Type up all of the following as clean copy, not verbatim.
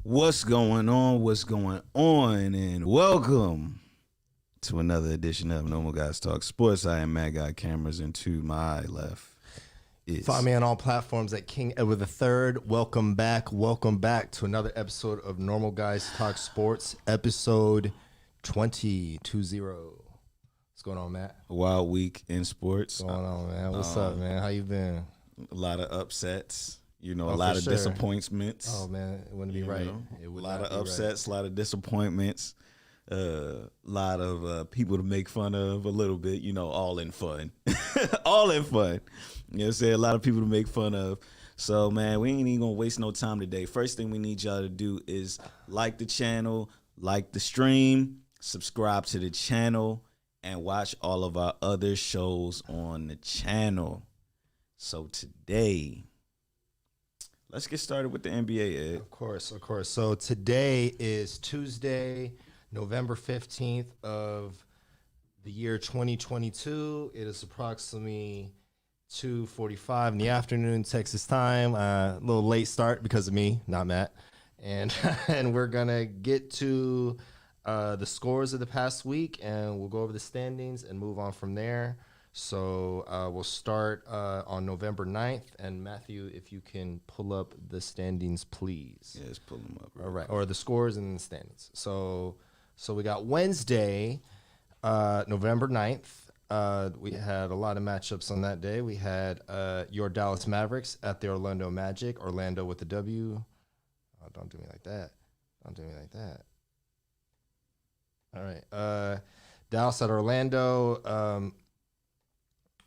What's going on? What's going on? And welcome to another edition of Normal Guys Talk Sports. I am Mad Guy Cameras, and to my left is Find me on all platforms at King Edward III. Welcome back. Welcome back to another episode of Normal Guys Talk Sports, episode 20. What's going on, Matt? a wild week in sports. What's going on, man? What's up, man? How you been? A lot of upsets. A Oh, lot for of sure. disappointments. Oh, man, it wouldn't be You right. know, It a would lot not of be upsets, a lot of disappointments, a lot of people to make fun of a little bit, all in fun. All in fun. You know what I'm saying? A lot of people to make fun of. So, man, we ain't even going to waste no time today. First thing we need y'all to do is like the channel, like the stream, subscribe to the channel, and watch all of our other shows on the channel. So today, let's get started with the NBA, Ed. Of course. So today is Tuesday, November 15th of the year 2022. It is approximately 2:45 in the afternoon, Texas time. A little late start because of me, not Matt. And and we're gonna get to the scores of the past week, and we'll go over the standings and move on from there. So we'll start on November 9th. And Matthew, if you can pull up the standings, please. Yeah, let's pull them up. All right, or the scores and the standings. So we got Wednesday, November 9th. We had a lot of matchups on that day. We had your Dallas Mavericks at the Orlando Magic. Orlando with the W. Oh, don't do me like that. Don't do me like that. All right. Dallas at Orlando.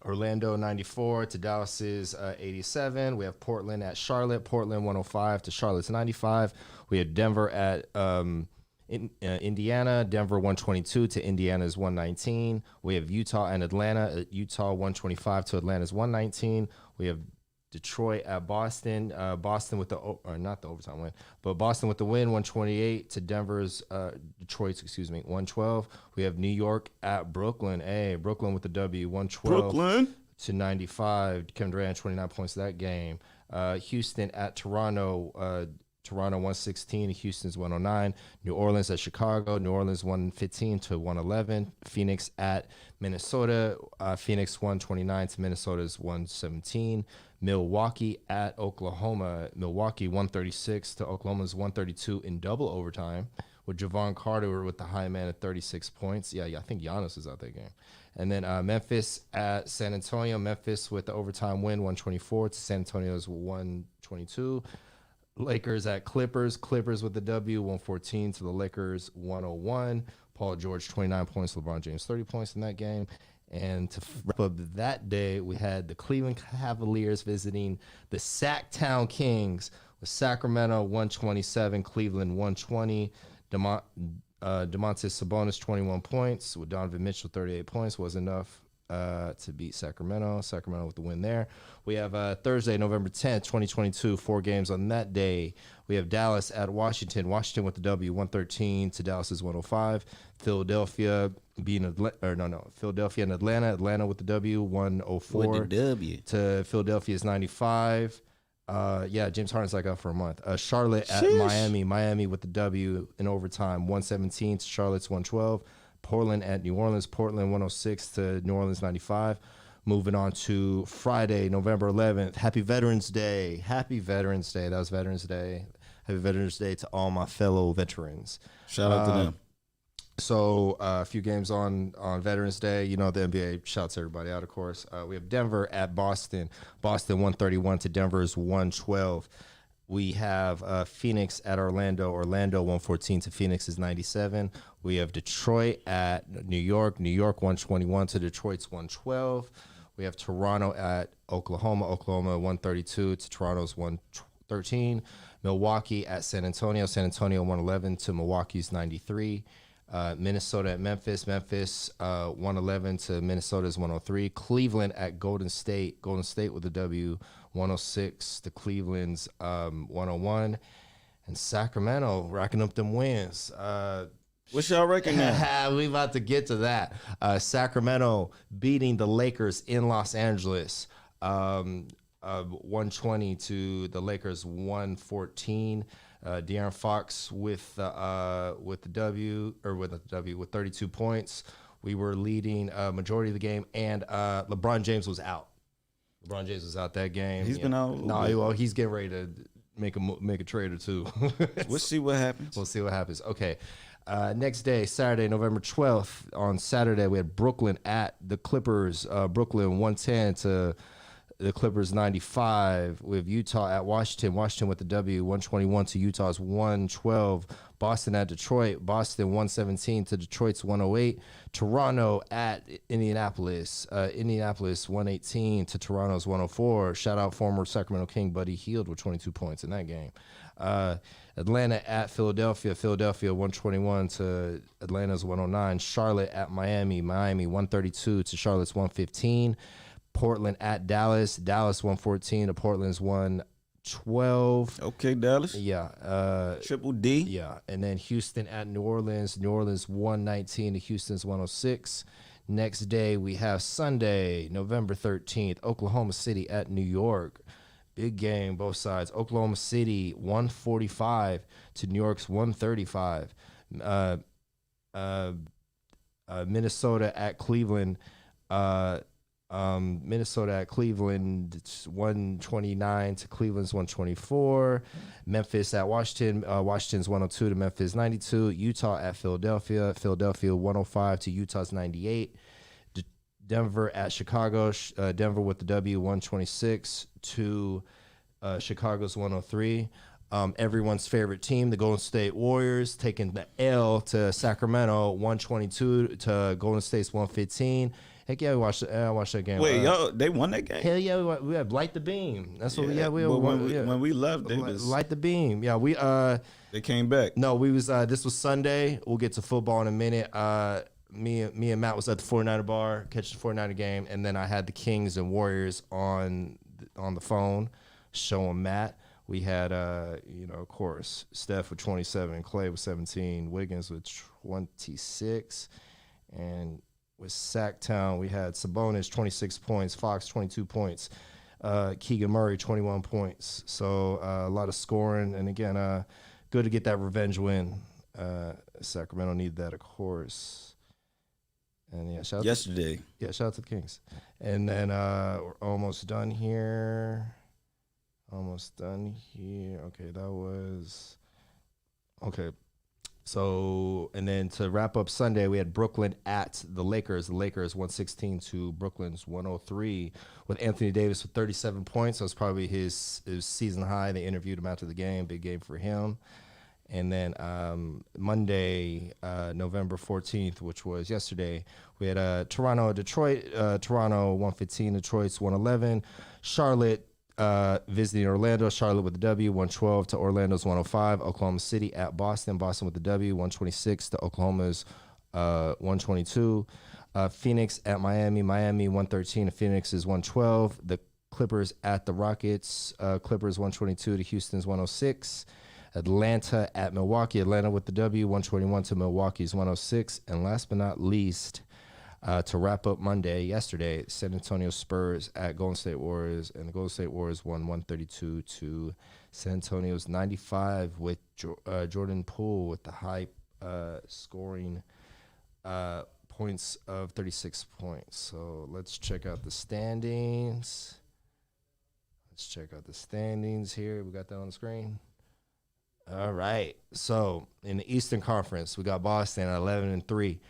Orlando 94 to Dallas's 87. We have Portland at Charlotte. Portland 105 to Charlotte's 95. We had Denver at Indiana. Denver 122 to Indiana's 119. We have Utah and Atlanta. Utah 125 to Atlanta's 119. We have Detroit at Boston. Boston with not the overtime win, but Boston with the win, 128 to Detroit's 112. We have New York at Brooklyn. Hey, Brooklyn with the W, 112 Brooklyn to 95. Kevin Durant 29 points to that game. Houston at Toronto. Toronto 116, Houston's 109. New Orleans at Chicago. New Orleans 115 to 111. Phoenix at Minnesota. Phoenix 129 to Minnesota's 117. Milwaukee at Oklahoma. Milwaukee 136 to Oklahoma's 132 in double overtime, with Javon Carter with the high man at 36 points. Yeah, I think Giannis was out that game. And then Memphis at San Antonio. Memphis with the overtime win, 124 to San Antonio's 122. Lakers at Clippers. Clippers with the W, 114 to the Lakers, 101. Paul George, 29 points. LeBron James, 30 points in that game. And to wrap up that day, we had the Cleveland Cavaliers visiting the Sacktown Kings with Sacramento 127, Cleveland 120. Domantas Sabonis 21 points with Donovan Mitchell 38 points was enough to beat Sacramento. Sacramento with the win there. We have Thursday, November 10th, 2022, 4 games on that day. We have Dallas at Washington. Washington with the W, 113 to Dallas's 105. Philadelphia Philadelphia and Atlanta. Atlanta with the W, 104 with the W to Philadelphia's 95. James Harden's like out for a month. Charlotte at Sheesh. Miami. Miami with the W in overtime, 117 to Charlotte's 112. Portland at New Orleans. Portland 106 to New Orleans 95. Moving on to Friday, November 11th. Happy Veterans Day. Happy Veterans Day. That was Veterans Day. Happy Veterans Day to all my fellow veterans. Shout out to them. So a few games on Veterans Day. The NBA shouts everybody out, of course. We have Denver at Boston. Boston 131 to Denver's 112. We have Phoenix at Orlando. Orlando 114 to Phoenix's 97. We have Detroit at New York. New York 121 to Detroit's 112. We have Toronto at Oklahoma. Oklahoma 132 to Toronto's 113. Milwaukee at San Antonio. San Antonio 111 to Milwaukee's 93. Minnesota at Memphis. Memphis 111 to Minnesota's 103. Cleveland at Golden State. Golden State with the W, 106 to Cleveland's 101. And Sacramento racking up them wins. What's y'all reckon now? We about to get to that. Sacramento beating the Lakers in Los Angeles. 120 to the Lakers 114. De'Aaron Fox with the W with 32 points. We were leading majority of the game, and LeBron James was out. LeBron James was out that game. He's been out. No, well, he's getting ready to make a trade or two. We'll see what happens. We'll see what happens. Okay. Next day, Saturday, November 12th. On Saturday, we had Brooklyn at the Clippers. Brooklyn 110 to the Clippers 95. We have Utah at Washington. Washington with the W, 121 to Utah's 112. Boston at Detroit. Boston 117 to Detroit's 108. Toronto at Indianapolis. Indianapolis 118 to Toronto's 104. Shout out former Sacramento King Buddy Hield with 22 points in that game. Atlanta at Philadelphia. Philadelphia 121 to Atlanta's 109. Charlotte at Miami. Miami 132 to Charlotte's 115. Portland at Dallas. Dallas 114 to Portland's 112. Okay, Dallas. Yeah. Triple D. Yeah. And then Houston at New Orleans. New Orleans 119 to Houston's 106. Next day, we have Sunday, November 13th, Oklahoma City at New York. Big game, both sides. Oklahoma City 145 to New York's 135. Minnesota at Cleveland. Minnesota at Cleveland, it's 129 to Cleveland's 124. Memphis at Washington, Washington's 102 to Memphis 92. Utah at Philadelphia, Philadelphia 105 to Utah's 98. Denver at Chicago, Denver with the W 126 to Chicago's 103. Everyone's favorite team, the Golden State Warriors, taking the L to Sacramento 122 to Golden State's 115. Heck yeah, I watched that game. Wait, y'all, they won that game? Hell yeah, we had Light the Beam. That's what when we left, they was Light the Beam. Yeah, they came back. No, we was this was Sunday. We'll get to football in a minute. Me and Matt was at the 49er bar, catch the 49er game, and then I had the Kings and Warriors on the phone, showing Matt. We had of course, Steph with 27, Clay with 17, Wiggins with 26, and with Sacktown, we had Sabonis 26 points, Fox 22 points, Keegan Murray 21 points. So a lot of scoring, and again, good to get that revenge win. Sacramento needed that, of course. And yeah, shout out to the Kings. And then we're almost done here. Okay, that was okay. So, and then to wrap up Sunday, we had Brooklyn at the Lakers. The Lakers 116 to Brooklyn's 103 with Anthony Davis with 37 points. So it's probably his season high. They interviewed him after the game. Big game for him. And then Monday, November 14th, which was yesterday, we had Toronto, Detroit. Toronto 115, Detroit's 111. Charlotte visiting Orlando. Charlotte with the W, 112 to Orlando's 105. Oklahoma City at Boston. Boston with the W, 126 to Oklahoma's 122. Phoenix at Miami. Miami 113 to Phoenix's 112. The Clippers at the Rockets. Clippers 122 to Houston's 106. Atlanta at Milwaukee. Atlanta with the W, 121 to Milwaukee's 106. And last but not least, to wrap up Monday, yesterday, San Antonio Spurs at Golden State Warriors, and the Golden State Warriors won 132 to San Antonio's 95 with Jordan Poole with the high scoring points of 36 points. So let's check out the standings. Here. We got that on the screen. All right. So in the Eastern Conference, we got Boston at 11-3.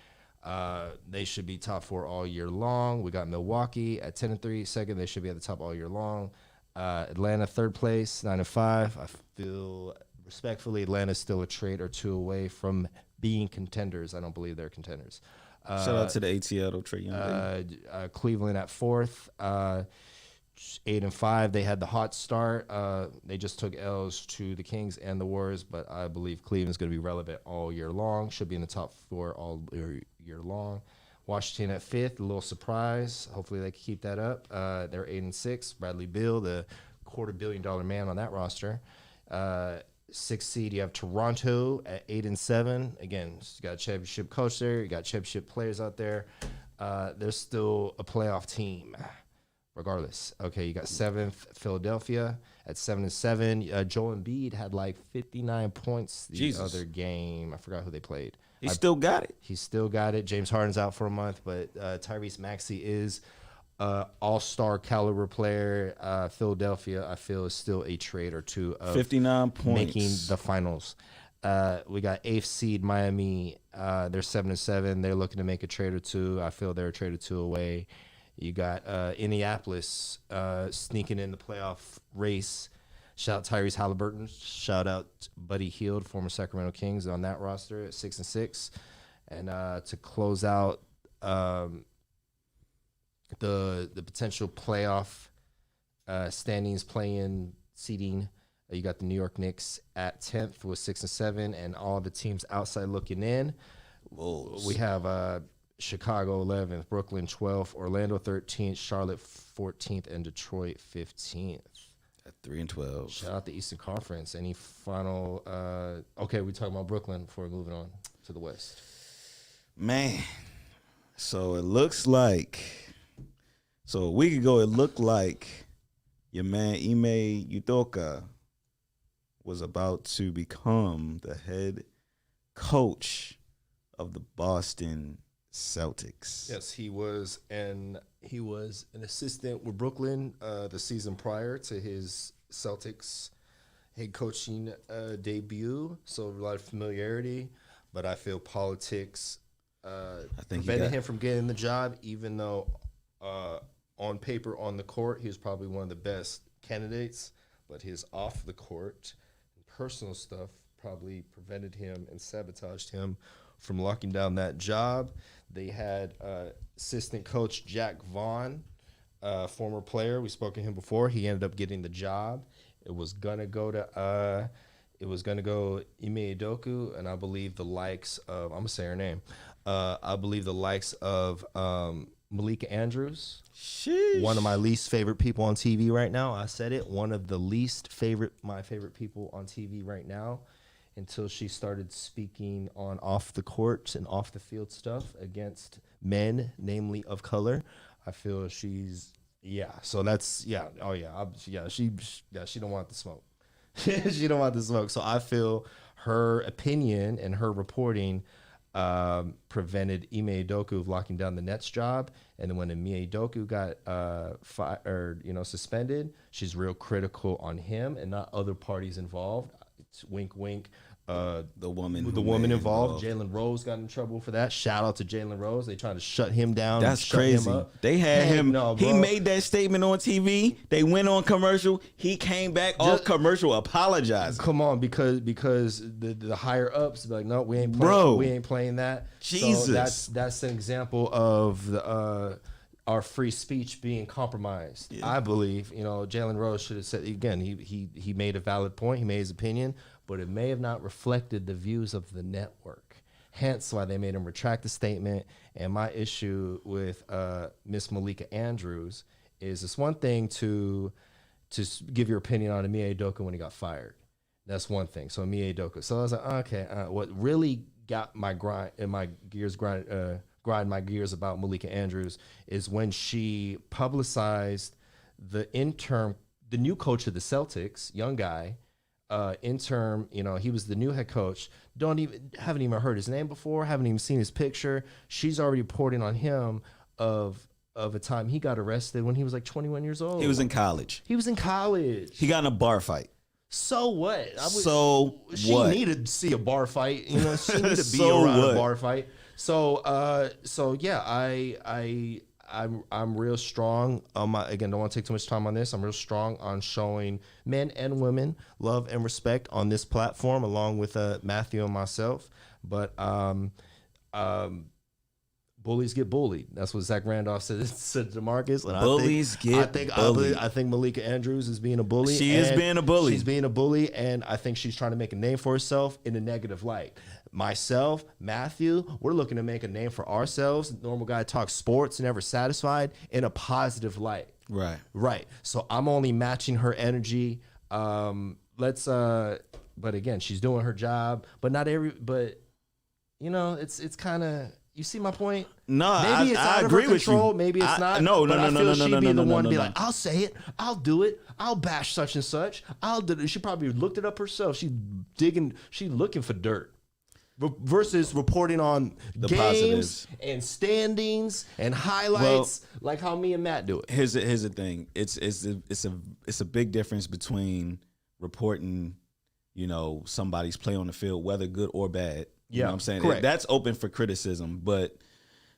They should be top four all year long. We got Milwaukee at 10-3. Second, they should be at the top all year long. Atlanta, third place, 9-5. I feel respectfully, Atlanta's still a trade or two away from being contenders. I don't believe they're contenders. Shout out to the ATL, though, Trey Young. Cleveland at fourth. 8-5. They had the hot start. They just took L's to the Kings and the Warriors, but I believe Cleveland's going to be relevant all year long. Should be in the top four all year long. Washington at fifth, a little surprise. Hopefully they can keep that up. They're 8-6. Bradley Beal, the $250 million man on that roster. Sixth seed, you have Toronto at 8-7. Again, you got a championship coach there. You got championship players out there. They're still a playoff team. regardless. Okay, you got 7th Philadelphia at 7-7. Joel Embiid had like 59 points the other game. I forgot who they played. He still got it. He still got it. James Harden's out for a month, but Tyrese Maxey is all-star caliber player. Philadelphia, I feel, is still a trade or two of 59 points making the finals. We got 8th seed Miami. They're 7-7. They're looking to make a trade or two. I feel they're a trade or two away. You got Indianapolis sneaking in the playoff race. Shout out Tyrese Halliburton. Shout out Buddy Hield, former Sacramento Kings, on that roster at 6-6. And to close out the potential playoff standings, play-in seeding, you got the New York Knicks at 10th with 6-7, and all the teams outside looking in. Wolves. We have Chicago 11th, Brooklyn 12th, Orlando 13th, Charlotte 14th, and Detroit 15th. At 3-12. Shout out the Eastern Conference. Any final? Okay, we're talking about Brooklyn before moving on to the West. Man, so it looks like, so a week ago, it looked like your man Ime Udoka was about to become the head coach of the Boston Celtics. Yes, he was an assistant with Brooklyn the season prior to his Celtics head coaching debut, so a lot of familiarity. But I feel politics prevented him from getting the job, even though on paper, on the court, he was probably one of the best candidates. But his off the court and personal stuff probably prevented him and sabotaged him from locking down that job. They had assistant coach Jack Vaughn, former player. We spoke to him before. He ended up getting the job. It was gonna go Ime Udoka, and I believe the likes of, I'm gonna say her name. I believe the likes of Malika Andrews. Sheesh. One of my least favorite people on TV right now. I said it. One of the my favorite people on TV right now, until she started speaking on off the court and off the field stuff against men, namely of color. I feel she's, so that's, she don't want the smoke. She don't want the smoke. So I feel her opinion and her reporting prevented Ime Udoka of locking down the Nets job. And then when Ime Udoka got suspended, she's real critical on him and not other parties involved. It's wink, wink. The woman involved, Jalen Rose, got in trouble for that. Shout out to Jalen Rose. They trying to shut him down. That's crazy. They had him. No, he made that statement on TV. They went on commercial. He came back off commercial apologizing. Come on, because the higher ups be like, no, we ain't playing, we ain't playing that. Jesus, so that's an example of our free speech being compromised. Yeah. I believe, Jalen Rose should have said, again, he made a valid point. He made his opinion, but it may have not reflected the views of the network. Hence why they made him retract the statement. And my issue with Miss Malika Andrews is it's one thing to give your opinion on Ime Udoka when he got fired. That's one thing. So Ime Udoka. So I was like, okay, what really got my grind my gears about Malika Andrews is when she publicized the new coach of the Celtics, young guy, interim, he was the new head coach. Haven't even heard his name before, haven't even seen his picture. She's already reporting on him of a time he got arrested when he was like 21 years old. He was in college. He got in a bar fight. So what? She needed to see a bar fight. She needed to be around a bar fight. So yeah, I'm real strong. Again, don't want to take too much time on this. I'm real strong on showing men and women love and respect on this platform, along with Matthew and myself. But bullies get bullied. That's what Zach Randolph said to Marcus. And bullies get bullied. I think Malika Andrews is being a bully. She is being a bully. She's being a bully, and I think she's trying to make a name for herself in a negative light. Myself, Matthew, we're looking to make a name for ourselves. Normal guy talks sports, never satisfied, in a positive light. Right. So I'm only matching her energy. But again, she's doing her job. But it's kind of, You see my point? No, Maybe it's out of agree her control. with you. Maybe it's not. No, but no, I no, feel no, she'd no, be no, the no, one no, to be no. like, I'll say it. I'll do it. I'll bash such and such. I'll do it. She probably looked it up herself. She's digging. She's looking for dirt. Versus reporting on The games positives. and standings and highlights, like how me and Matt do it. Here's the thing. It's a big difference between reporting, somebody's play on the field, whether good or bad. You know what I'm saying? correct. That's open for criticism, but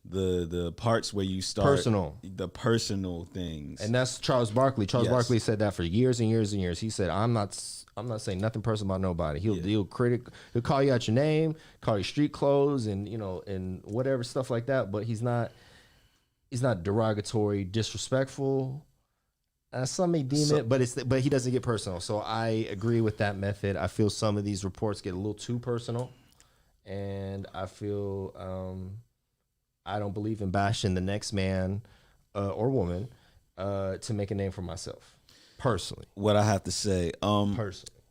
the parts where you start the personal things. And that's Charles Barkley. Charles Yes. Barkley said that for years and years and years. He said, I'm not saying nothing personal about nobody. He'll call you out your name, call you street clothes and and whatever stuff like that, but he's not derogatory, disrespectful. Some may deem it, but he doesn't get personal. So I agree with that method. I feel some of these reports get a little too personal, and I feel I don't believe in bashing the next man or woman to make a name for myself. Personally, What I have to say, personally,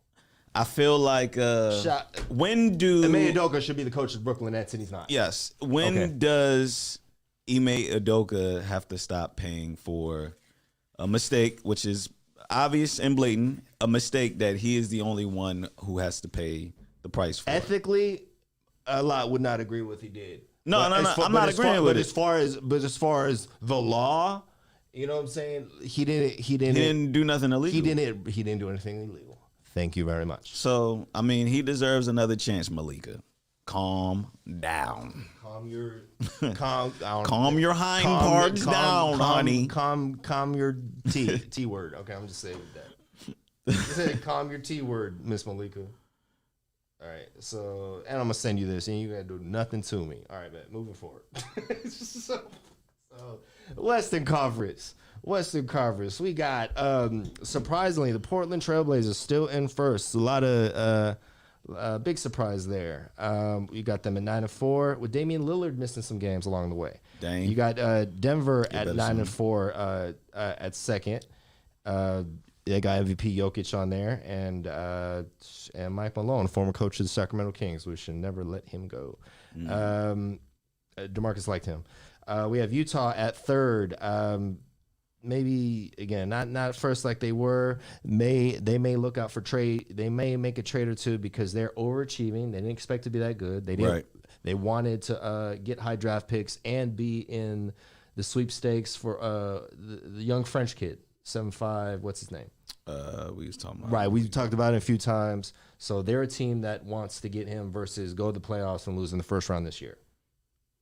I feel like when do Ime Udoka should be the coach of the Brooklyn Nets, and he's not. Yes. When Okay. does Ime Udoka have to stop paying for a mistake, which is obvious and blatant, a mistake that he is the only one who has to pay the price for? Ethically, a lot would not agree with what he did. No, But no, as no, far- I'm but not as agreeing far- with but it. as far as the law, you know what I'm saying? He didn't He didn't do nothing illegal. He didn't do anything illegal. Thank you very much. So, I mean, he deserves another chance, Malika. Calm down. Calm your Calm your hind parts down, honey. Calm your T word. Okay, I'm just saying that. You said calm your T word, Miss Malika. All right, so and I'm gonna send you this, and you gotta do nothing to me. All right, man. Moving forward. so Western Conference. We got surprisingly the Portland Trailblazers still in first. A lot of big surprise there. You got them at 9-4 with Damian Lillard missing some games along the way. Dang. You got Denver at better 9-4 at second. They got MVP Jokic on there and Mike Malone, former coach of the Sacramento Kings. We should never let him go. DeMarcus liked him. We have Utah at third. Maybe again, not first like they were. They may look out for trade. They may make a trade or two because they're overachieving. They didn't expect to be that good. They didn't. Right. They wanted to get high draft picks and be in the sweepstakes for the young French kid, 7'5". What's his name? We was talking about Right. We talked about it a few times. So they're a team that wants to get him versus go to the playoffs and lose in the first round this year.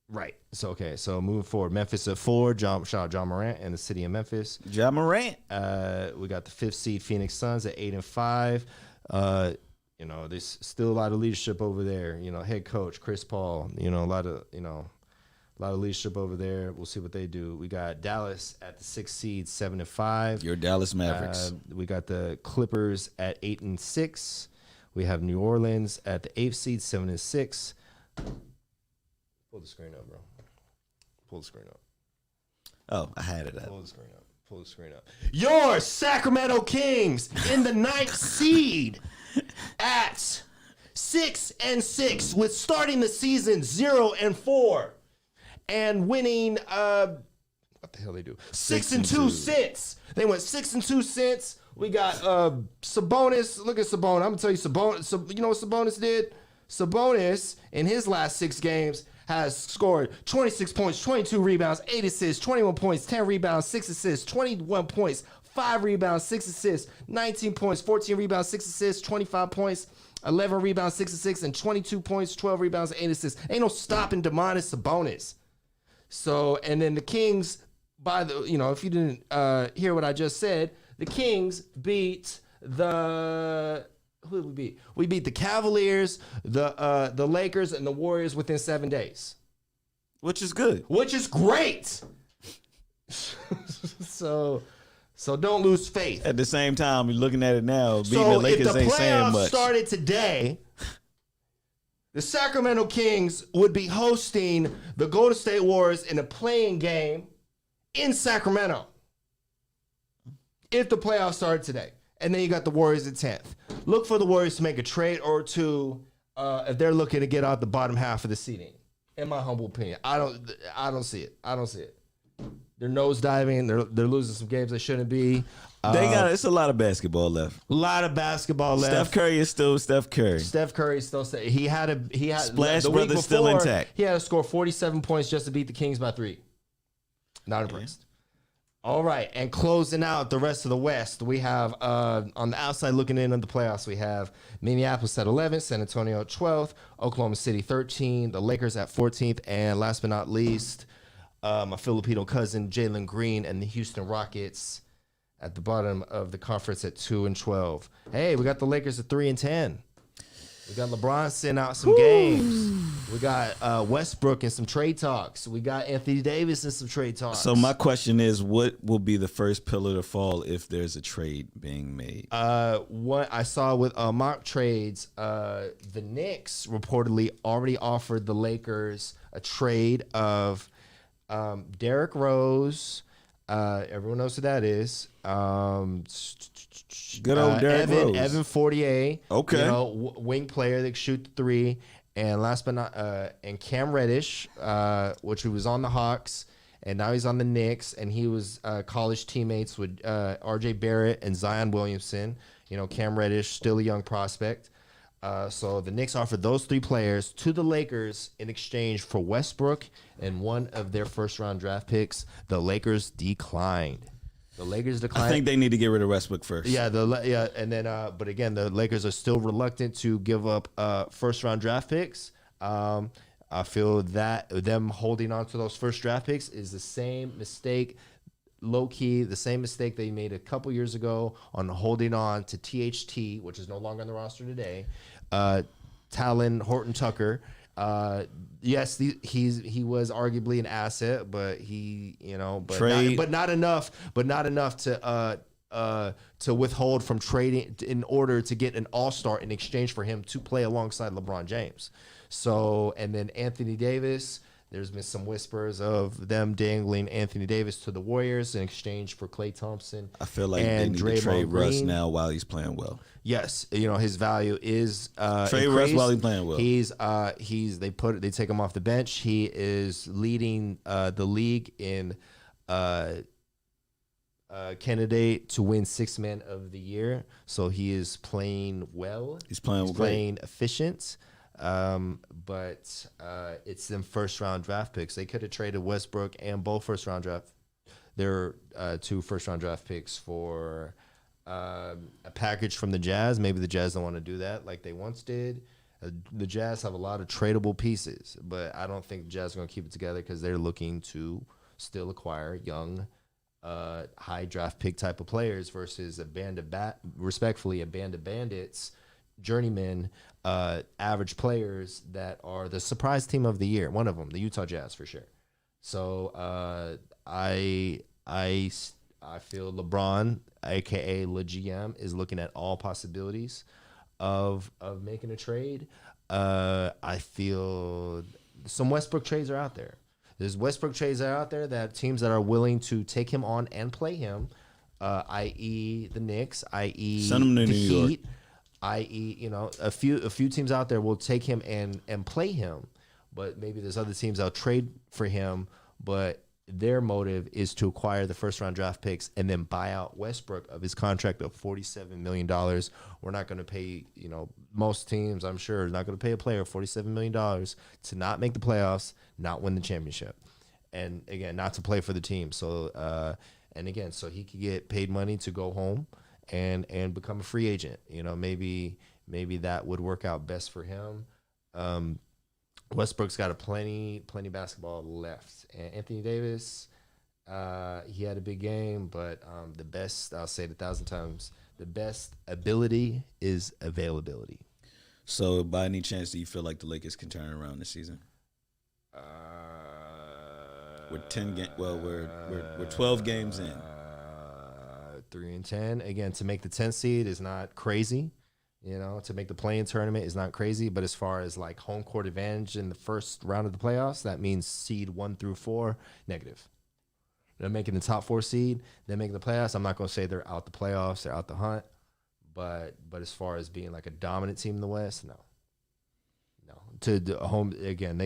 Right. So, okay. So moving forward, Memphis at 4, shout out John Morant and the city of Memphis. Ja Morant. We got the 5th seed Phoenix Suns at 8-5. There's still a lot of leadership over there. Head coach Chris Paul. A lot of leadership over there. We'll see what they do. We got Dallas at the 6th seed, 7-5. Your Dallas Mavericks. We got the Clippers at 8-6. We have New Orleans at the 8th seed, 7-6. Pull the screen up, bro. Pull the screen up. Oh, I had it up. Pull the screen up. Pull the screen up. Your Sacramento Kings in the 9th seed at 6-6 with starting the season 0-4 and winning what the hell they do? 6-2 since. They went 6-2 since. We got Sabonis. Look at Sabonis. I'm gonna tell you Sabonis. You know what Sabonis did? Sabonis in his last 6 games has scored 26 points, 22 rebounds, 8 assists, 21 points, 10 rebounds, 6 assists, 21 points, 5 rebounds, 6 assists, 19 points, 14 rebounds, 6 assists, 25 points, 11 rebounds, 6 assists, and 22 points, 12 rebounds, 8 assists. Ain't no stopping Domantas Sabonis. So, and then the Kings, if you didn't hear what I just said, the Kings beat who did we beat? We beat the Cavaliers, the Lakers, and the Warriors within 7 days. Which is good. Which is great. So don't lose faith. At the same time, you're looking at it now. Beating the Lakers ain't saying if the playoffs much. started today, the Sacramento Kings would be hosting the Golden State Warriors in a playing game in Sacramento. If the playoffs started today. And then you got the Warriors at 10th. Look for the Warriors to make a trade or two if they're looking to get out the bottom half of the seeding. In my humble opinion, I don't see it. I don't see it. They're nosediving. They're losing some games they shouldn't be. It's a lot of basketball left. A lot of basketball left. Steph Curry is still Steph Curry. Steph Curry still say he had Splash the week Brothers before, still intact. He had to score 47 points just to beat the Kings by 3. Not impressed. All right, and closing out the rest of the West, we have on the outside looking in on the playoffs, we have Minneapolis at 11th, San Antonio at 12th, Oklahoma City 13th, the Lakers at 14th, and last but not least, my Filipino cousin Jalen Green and the Houston Rockets at the bottom of the conference at 2 and 12. Hey, we got the Lakers at 3 and 10. We got LeBron sitting out some games. We got Westbrook in some trade talks. We got Anthony Davis in some trade talks. So my question is, what will be the first pillar to fall if there's a trade being made? What I saw with mock trades, the Knicks reportedly already offered the Lakers a trade of Derrick Rose. Everyone knows who that is. Good old Derrick Rose. Evan Fournier. Okay. You know, wing player that can shoot the 3. And last but not, and Cam Reddish, which he was on the Hawks, and now he's on the Knicks, and he was college teammates with R.J. Barrett and Zion Williamson. You know, Cam Reddish, still a young prospect. So the Knicks offered those 3 players to the Lakers in exchange for Westbrook and one of their first-round draft picks. The Lakers declined. I think they need to get rid of Westbrook first. Yeah, and then, but again, the Lakers are still reluctant to give up first-round draft picks. I feel that them holding on to those first draft picks is the same mistake, low-key, the same mistake they made a couple years ago on holding on to THT, which is no longer on the roster today. Talon Horton-Tucker. Yes, he was arguably an asset, but not enough to withhold from trading in order to get an all-star in exchange for him to play alongside LeBron James. So, and then Anthony Davis, there's been some whispers of them dangling Anthony Davis to the Warriors in exchange for Klay Thompson. I feel like they need to trade Russ now while he's playing well. Yes, you know his value is trade Russ while he's playing well. They take him off the bench. He is leading the league in candidate to win 6th Man of the Year. So he is playing well. He's playing efficient. But it's them first-round draft picks. They could have traded Westbrook and both their 2 first-round draft picks for a package from the Jazz. Maybe the Jazz don't want to do that like they once did. The Jazz have a lot of tradable pieces, but I don't think the Jazz are going to keep it together because they're looking to still acquire young, high draft pick type of players versus a band of bandits, journeymen, average players that are the surprise team of the year. One of them, the Utah Jazz, for sure. So I feel LeBron, aka Le GM, is looking at all possibilities of making a trade. I feel some Westbrook trades are out there. There's Westbrook trades that are out there that teams that are willing to take him on and play him, i.e. the Knicks, i.e. Send him to the New York. Heat, i.e. you know, a few teams out there will take him and play him, but maybe there's other teams that'll trade for him, but their motive is to acquire the first-round draft picks and then buy out Westbrook of his contract of $47 million. We're not going to pay, you know, most teams, I'm sure, are not going to pay a player $47 million to not make the playoffs, not win the championship, and, again, not to play for the team. So, and, again, so he could get paid money to go home and become a free agent. You know, maybe that would work out best for him. Westbrook's got plenty basketball left. And Anthony Davis, he had a big game, but the best, I'll say it 1,000 times, the best ability is availability. So, by any chance, do you feel like the Lakers can turn around this season? We're 12 games in. 3 and 10. Again, to make the 10th seed is not crazy. You know, to make the play-in tournament is not crazy, but as far as like home court advantage in the first round of the playoffs, that means seed 1 through 4, negative. They're making the top 4 seed, they're making the playoffs. I'm not going to say they're out the playoffs, they're out the hunt, but as far as being like a dominant team in the West, no. to the home again.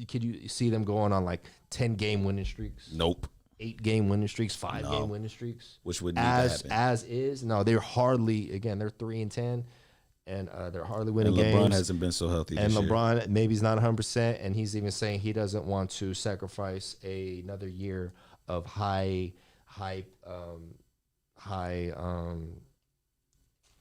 Could you see them going on like 10-game winning streaks? Nope. 8-game winning streaks, 5-game winning streaks, which would need to happen. As is. No, they're hardly. Again, they're 3-10, and they're hardly winning and LeBron games. hasn't been so healthy. And this LeBron year. maybe he's not 100%, and he's even saying he doesn't want to sacrifice another year of high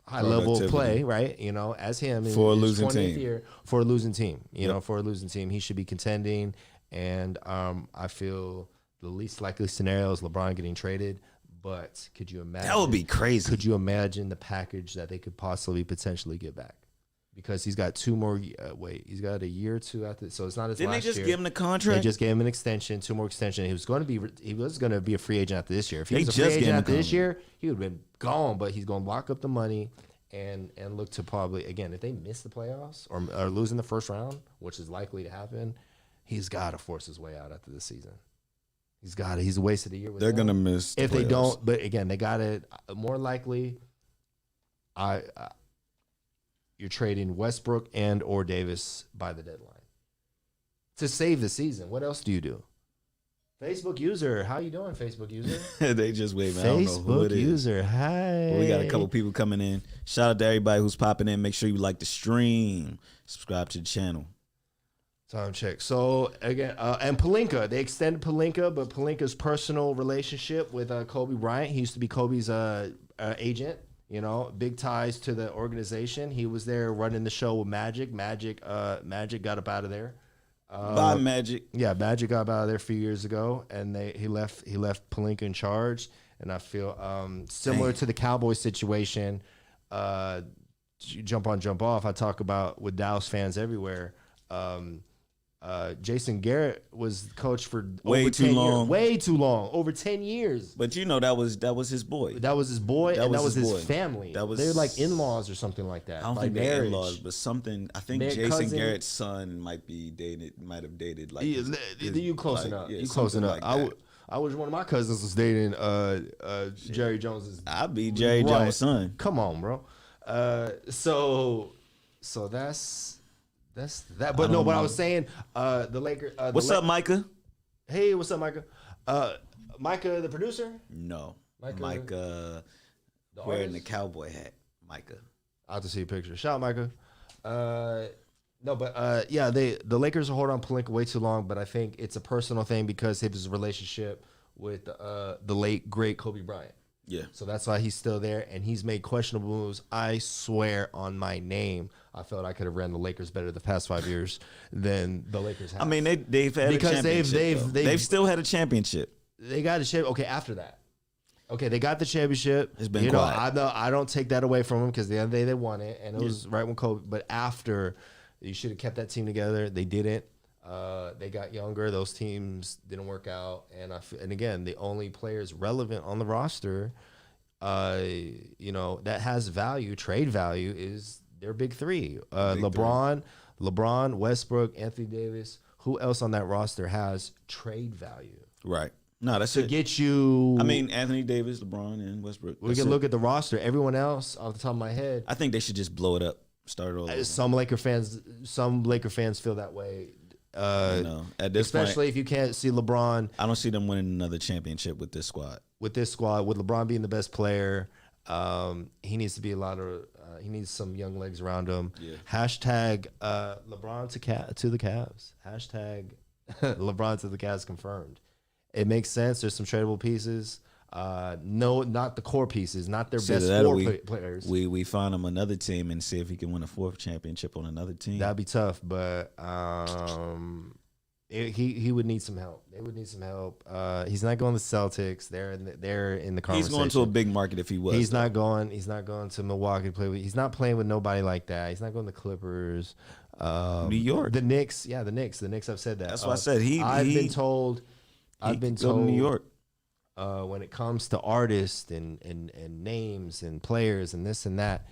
level of play, right? You know, as him for a losing 20th team. year, for a losing team. You know, for a losing team, he should be contending. And I feel the least likely scenario is LeBron getting traded. But could you imagine? That would be crazy. Could you imagine the package that they could possibly potentially get back? Because he's got 2 more. He's got a year or 2 after. So it's not his Didn't last they just year. give him the contract? They just gave him an extension, 2 more extension. He was going to be a free agent after this year. If he was a free agent after this year, he would have been gone. But he's going to lock up the money and look to probably, again, if they miss the playoffs or are losing the first round, which is likely to happen, he's got to force his way out after this season. He's wasted a year with They're them. gonna miss if the they playoffs. don't. But again, they got it more likely. You're trading Westbrook and or Davis by the deadline to save the season. What else do you do? Facebook user, how you doing? Facebook user, they just waving. I don't know who Facebook it is. user, hi. Well, we got a couple people coming in. Shout out to everybody who's popping in. Make sure you like the stream, subscribe to the channel. Time check. So again, and Pelinka, they extended Pelinka, but Pelinka's personal relationship with Kobe Bryant, he used to be Kobe's agent. You know, big ties to the organization. He was there running the show with Magic. Magic got up out of there. Bye, Magic. Yeah, Magic got up out of there a few years ago, and he left Pelinka in charge. And I feel similar to the Cowboys situation. Jump on, jump off. I talk about with Dallas fans everywhere. Jason Garrett was coach for Way over too 10 long. years. Way too long. Over 10 years. But you know that was his boy. That was his boy, and that was his boy. family. That was- They're like in-laws or something like that. I don't by think they're marriage. in-laws, but something. I think Their Jason cousin- Garrett's son might have dated like. Yeah, you close like, enough. yeah, You close something enough. like that. I wish one of my cousins was dating Jerry Jones's. I'd be Jerry wife. Jones' son. Come on, bro. So that's that. But no, what I was saying, the Lakers. What's up, Micah? Hey, what's up, Micah? Micah, the producer. No, Micah- Micah The wearing the artist? cowboy hat. Micah. I'll have to see a picture. Shout out, Micah. No, but yeah, the Lakers will hold on Pelinka way too long, but I think it's a personal thing because of his relationship with the late great Kobe Bryant. Yeah. So that's why he's still there, and he's made questionable moves. I swear on my name, I felt I could have ran the Lakers better the past 5 years than the Lakers have. I mean, they've had Because a championship. They've still had a championship. they got a championship. Okay, after that. Okay, they got the championship. It's been quiet. I don't take that away from them because the other day they won it, and it was right when Kobe. But after, you should have kept that team together. They didn't. They got younger. Those teams didn't work out, and again, the only players relevant on the roster, that has value, trade value, is their big three: LeBron, Westbrook, Anthony Davis. Who else on that roster has trade value? Right. No, that's To it. get you, I mean, Anthony Davis, LeBron, and Westbrook. we That's can it. look at the roster. Everyone else, off the top of my head, I think they should just blow it up. Start it all over. some Laker fans feel that way. At this Especially point, if you can't see LeBron I don't see them winning another championship with this squad. with this squad, with LeBron being the best player. He needs to be he needs some young legs around him. Yeah. Hashtag LeBron to the Cavs. Hashtag LeBron to the Cavs confirmed. It makes sense. There's some tradable pieces. No, not the core pieces, not their best players. We find him another team and see if he can win a 4th championship on another team. That'd be tough, but he would need some help. They would need some help. He's not going to Celtics. They're in the conversation. He's going to a big market if he was. He's not going to Milwaukee to play with. He's not playing with nobody like that. He's not going to Clippers. New York. The Knicks. Yeah, the Knicks. The Knicks. I've said that. That's why I said I've been told to New York. When it comes to artists and names and players and this and that,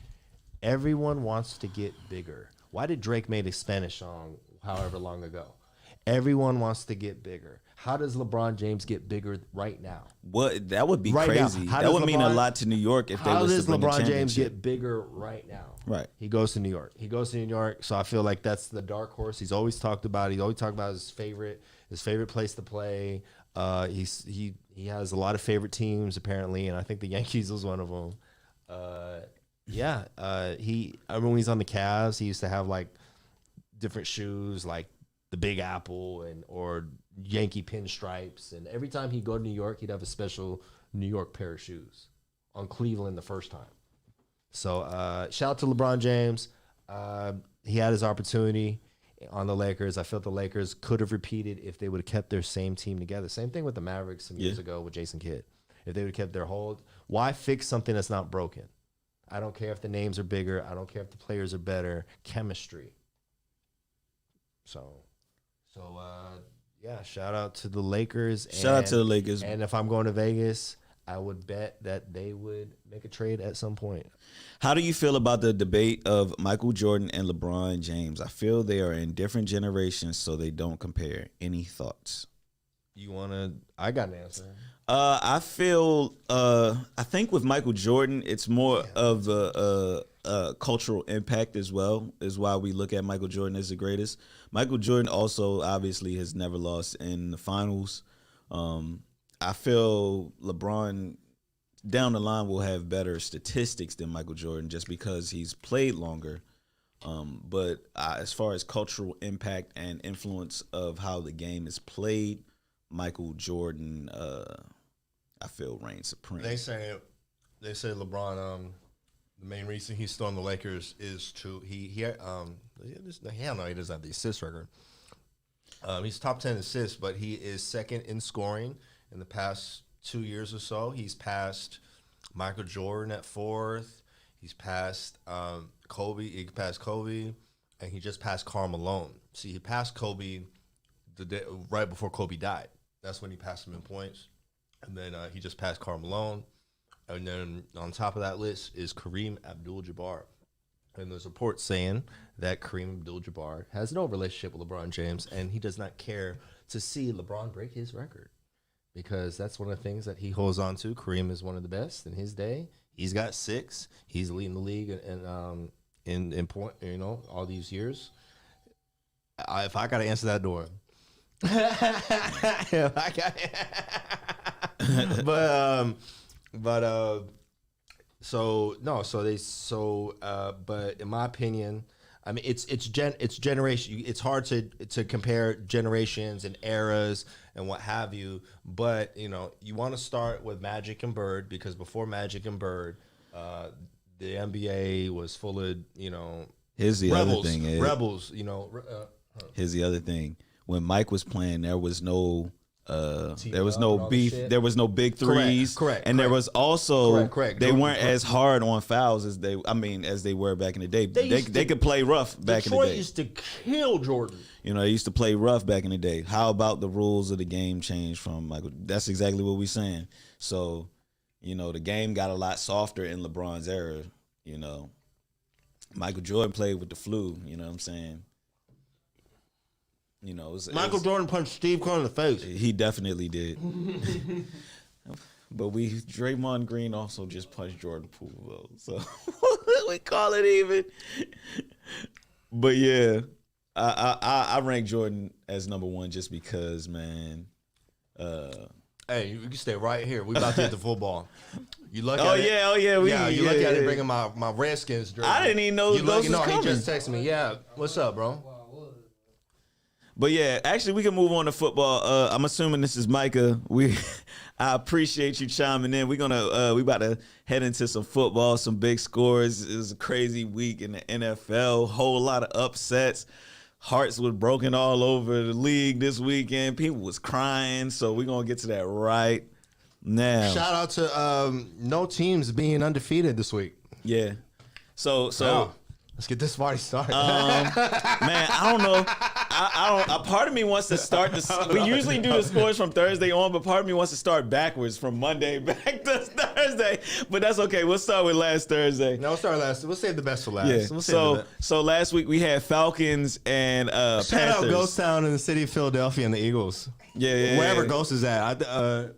everyone wants to get bigger. Why did Drake make a Spanish song however long ago? Everyone wants to get bigger. How does LeBron James get bigger right now? What that would be Right now. crazy. How That does would mean a LeBron- lot to New York if they How was does to bring a LeBron James championship. get bigger right now? Right. He goes to New York. He goes to New York. So I feel like that's the dark horse. He's always talked about. He's always talked about his favorite place to play. He has a lot of favorite teams apparently, and I think the Yankees was one of them. I remember when he's on the Cavs, he used to have like different shoes, like the Big Apple or Yankee pinstripes, and every time he'd go to New York, he'd have a special New York pair of shoes on Cleveland the first time. So shout out to LeBron James. He had his opportunity on the Lakers. I felt the Lakers could have repeated if they would have kept their same team together. Same thing with the Mavericks some years ago with Jason Kidd. If they would have kept their hold, why fix something that's not broken? I don't care if the names are bigger. I don't care if the players are better. Chemistry. So shout out to the Lakers. Shout out to the Lakers. And if I'm going to Vegas, I would bet that they would make a trade at some point. How do you feel about the debate of Michael Jordan and LeBron James? I feel they are in different generations, so they don't compare. Any thoughts? I got an answer. I think with Michael Jordan, it's more of a cultural impact as well, is why we look at Michael Jordan as the greatest. Michael Jordan also obviously has never lost in the finals. I feel LeBron down the line will have better statistics than Michael Jordan just because he's played longer. But as far as cultural impact and influence of how the game is played, Michael Jordan, I feel reigns supreme. They say LeBron. The main reason he's still on the Lakers is hell no, he doesn't have the assist record. He's top 10 assists, but he is second in scoring in the past 2 years or so. He's passed Michael Jordan at fourth. He's passed Kobe. He passed Kobe, and he just passed Karl Malone. See, he passed Kobe the day right before Kobe died. That's when he passed him in points. And then he just passed Karl Malone. And then on top of that list is Kareem Abdul-Jabbar. And there's reports saying that Kareem Abdul-Jabbar has no relationship with LeBron James, and he does not care to see LeBron break his record because that's one of the things that he holds on to. Kareem is one of the best in his day. He's got 6. He's leading the league in point, all these years. If I got to answer that door. But in my opinion, I mean, it's generation. It's hard to compare generations and eras and what have you. But you want to start with Magic and Bird because before Magic and Bird, the NBA was full of Here's the rebels, other thing, Ed. rebels. Here's the other thing. When Mike was playing, there was no all beef. the shit. There was no big threes. Correct. And there was also Correct. they weren't as hard on fouls as they were back in the day. They could play rough back in the Detroit day. used to kill Jordan. They used to play rough back in the day. How about the rules of the game changed from Michael? That's exactly what we're saying. So, the game got a lot softer in LeBron's era. Michael Jordan played with the flu. You know what I'm saying? Michael Jordan punched Steve Kerr in the face. He definitely did. But Draymond Green also just punched Jordan Poole, though. So we call it even. But yeah, I rank Jordan as number one just because, man. Hey, you can stay right here. We about to hit the football. You look Oh at it. yeah. You look at it bringing my Redskins jersey. I didn't even know those was coming. He just texted me. Yeah, what's up, bro? But yeah, actually, we can move on to football. I'm assuming this is Micah. I appreciate you chiming in. We about to head into some football, some big scores. It was a crazy week in the NFL. Whole lot of upsets. Hearts were broken all over the league this weekend. People was crying. So we're gonna get to that right now. Shout out to no teams being undefeated this week. Yeah. So. Let's get this party started. Man, I don't know. I don't. A part of me wants to start the. We usually do the scores from Thursday on, but part of me wants to start backwards from Monday back to Thursday. But that's okay. We'll start with last Thursday. No, we'll start last. We'll save the best for last. Yeah. We'll So last week we had Falcons and shout out Panthers. Ghost Town in the city of Philadelphia and the Eagles. Yeah. Wherever Ghost is at.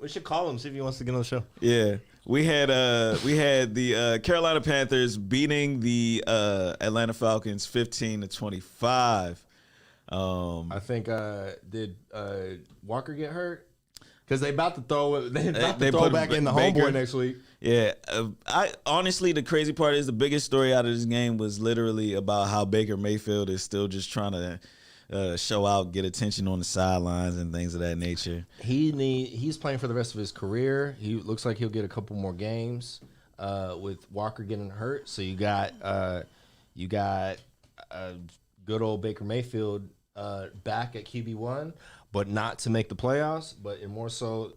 We should call him, see if he wants to get on the show. Yeah. We had the Carolina Panthers beating the Atlanta Falcons 15-25. I think did Walker get hurt? Because they about to throw throw back in the Baker. homeboy next week. Yeah, I honestly, the crazy part is the biggest story out of this game was literally about how Baker Mayfield is still just trying to show out, get attention on the sidelines and things of that nature. He's playing for the rest of his career. He looks like he'll get a couple more games with Walker getting hurt. So you got good old Baker Mayfield back at QB1, but not to make the playoffs, but in more so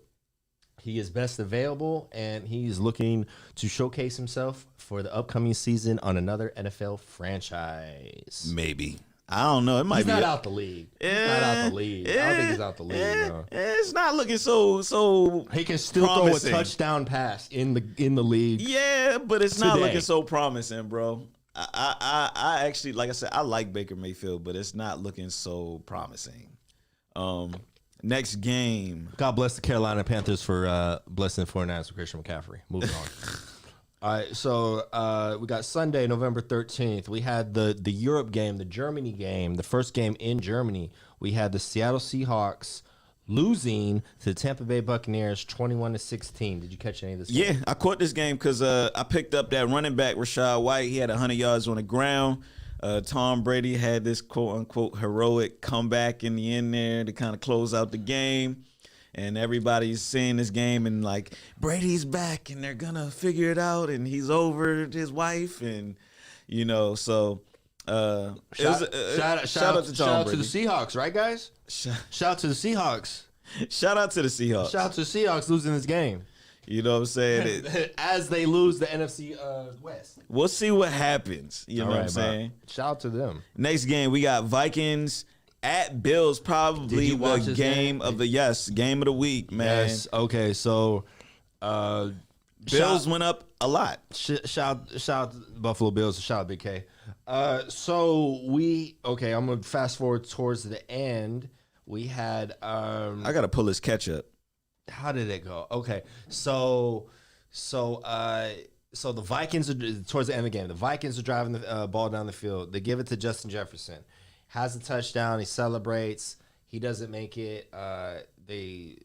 he is best available, and he's looking to showcase himself for the upcoming season on another NFL franchise. Maybe. I don't know. It might He's be not out the league. He's not out the league. I don't think he's out the league. No. It's not looking so. He can still promising. throw a touchdown pass in the league. Yeah, but it's not Today. looking so promising, bro. I actually, like I said, I like Baker Mayfield, but it's not looking so promising. Next game. God bless the Carolina Panthers for blessing the 49ers with Christian McCaffrey. Moving on. All right, so we got Sunday, November 13th. We had the Europe game, the Germany game, the first game in Germany. We had the Seattle Seahawks losing to the Tampa Bay Buccaneers 21-16. Did you catch any of this game? Yeah, I caught this game because I picked up that running back, Rashad White. He had 100 yards on the ground. Tom Brady had this quote-unquote heroic comeback in the end there to kind of close out the game. And everybody's seeing this game and like, Brady's back and they're going to figure it out and he's over his wife. And, you know, so Shout out to Tom Brady. Shout out to the Seahawks, right, guys? Shout out to the Seahawks. Shout out to the Seahawks. Shout out to the Seahawks losing this game. You know what I'm saying? As they lose the NFC West. We'll see what happens. You know what I'm saying? Shout out to them. Next game, we got Vikings at Bills, probably the game of the week, man. Yes. Okay. So, Bills went up a lot. Shout out Buffalo Bills. Shout out Big K. I'm gonna fast forward towards the end. We had I gotta pull this catch up. How did it go? Okay, so the Vikings are towards the end of the game. The Vikings are driving the ball down the field. They give it to Justin Jefferson. Has a touchdown. He celebrates. He doesn't make it. They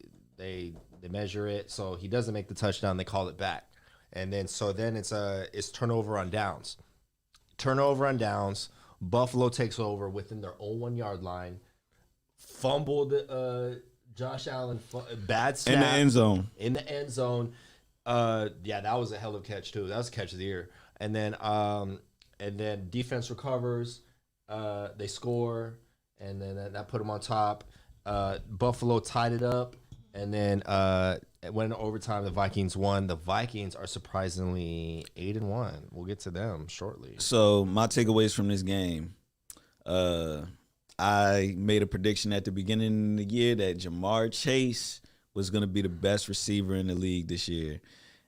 measure it. So he doesn't make the touchdown. They call it back. And then it's turnover on downs. Turnover on downs. Buffalo takes over within their own 1 yard line. Fumbled Josh Allen. Bad snap. In the end zone. In the end zone. That was a hell of a catch too. That was a catch of the year. And then defense recovers. They score, and then that put them on top. Buffalo tied it up, and then it went into overtime. The Vikings won. The Vikings are surprisingly 8-1. We'll get to them shortly. So my takeaways from this game, I made a prediction at the beginning of the year that Jamar Chase was going to be the best receiver in the league this year.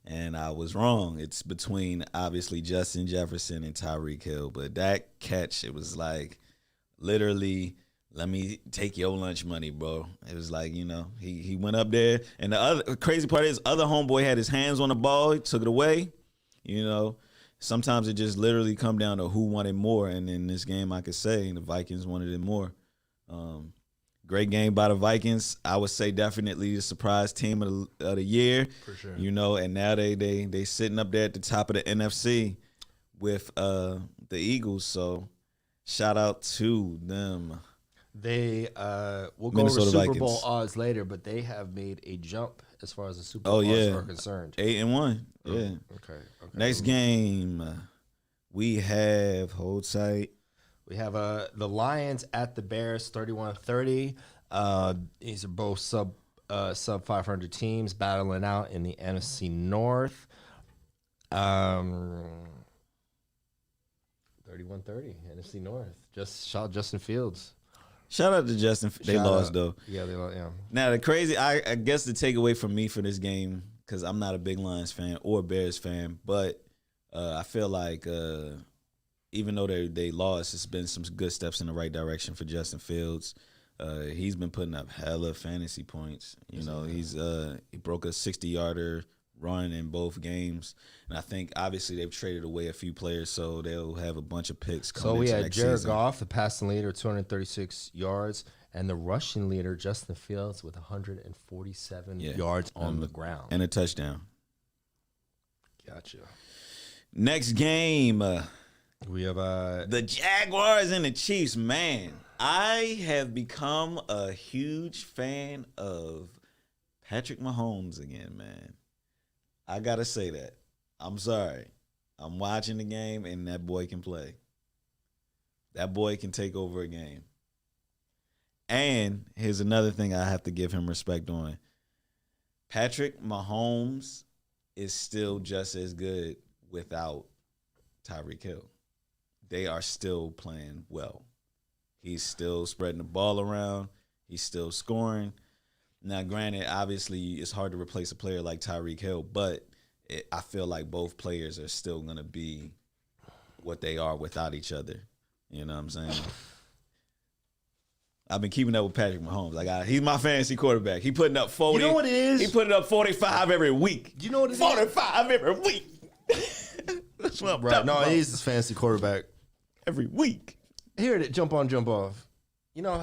And I was wrong. It's between, obviously, Justin Jefferson and Tyreek Hill. But that catch, it was like, literally, let me take your lunch money, bro. It was like, you know, he went up there. And the other crazy part is, other homeboy had his hands on the ball. He took it away. You know, sometimes it just literally come down to who wanted more. And in this game, I could say the Vikings wanted it more. Great game by the Vikings. I would say definitely the surprise team of the year. For sure. You know, and now they sitting up there at the top of the NFC with the Eagles. So shout out to them. They we'll go Minnesota over Super Vikings. Bowl odds later, but they have made a jump as far as the Super Bowl odds are concerned. 8-1. Yeah. Okay. Next game, we have, hold tight. We have the Lions at the Bears, 31-30. These are both sub 500 teams battling out in the NFC North. 31-30, NFC North. Just shout Justin Fields. Shout out to Justin. They Shout lost out. though. Yeah, they lost. Yeah. Now the crazy, I guess the takeaway from me for this game, because I'm not a big Lions fan or Bears fan, but I feel like even though they lost, it's been some good steps in the right direction for Justin Fields. He's been putting up hella fantasy points. You know, he broke a 60-yarder run in both games, and I think obviously they've traded away a few players, so they'll have a bunch of picks coming. So we into had next Jared season. Goff, the passing leader, 236 yards, and the rushing leader, Justin Fields, with 147 yards on the ground. and a touchdown. Gotcha. Next game, We have the Jaguars and the Chiefs. Man, I have become a huge fan of Patrick Mahomes again, man. I gotta say that. I'm sorry. I'm watching the game, and that boy can play. That boy can take over a game. And here's another thing I have to give him respect on. Patrick Mahomes is still just as good without Tyreek Hill. They are still playing well. He's still spreading the ball around. He's still scoring. Now, granted, obviously, it's hard to replace a player like Tyreek Hill, but I feel like both players are still going to be what they are without each other. You know what I'm saying? I've been keeping up with Patrick Mahomes. He's my fantasy quarterback. He putting up 40. You know what it is? He putting up 45 every week. You know what it is? 45 every week. That's what I'm Right. talking No, about. he's this fancy quarterback. Every week. Here, jump on, jump off. You know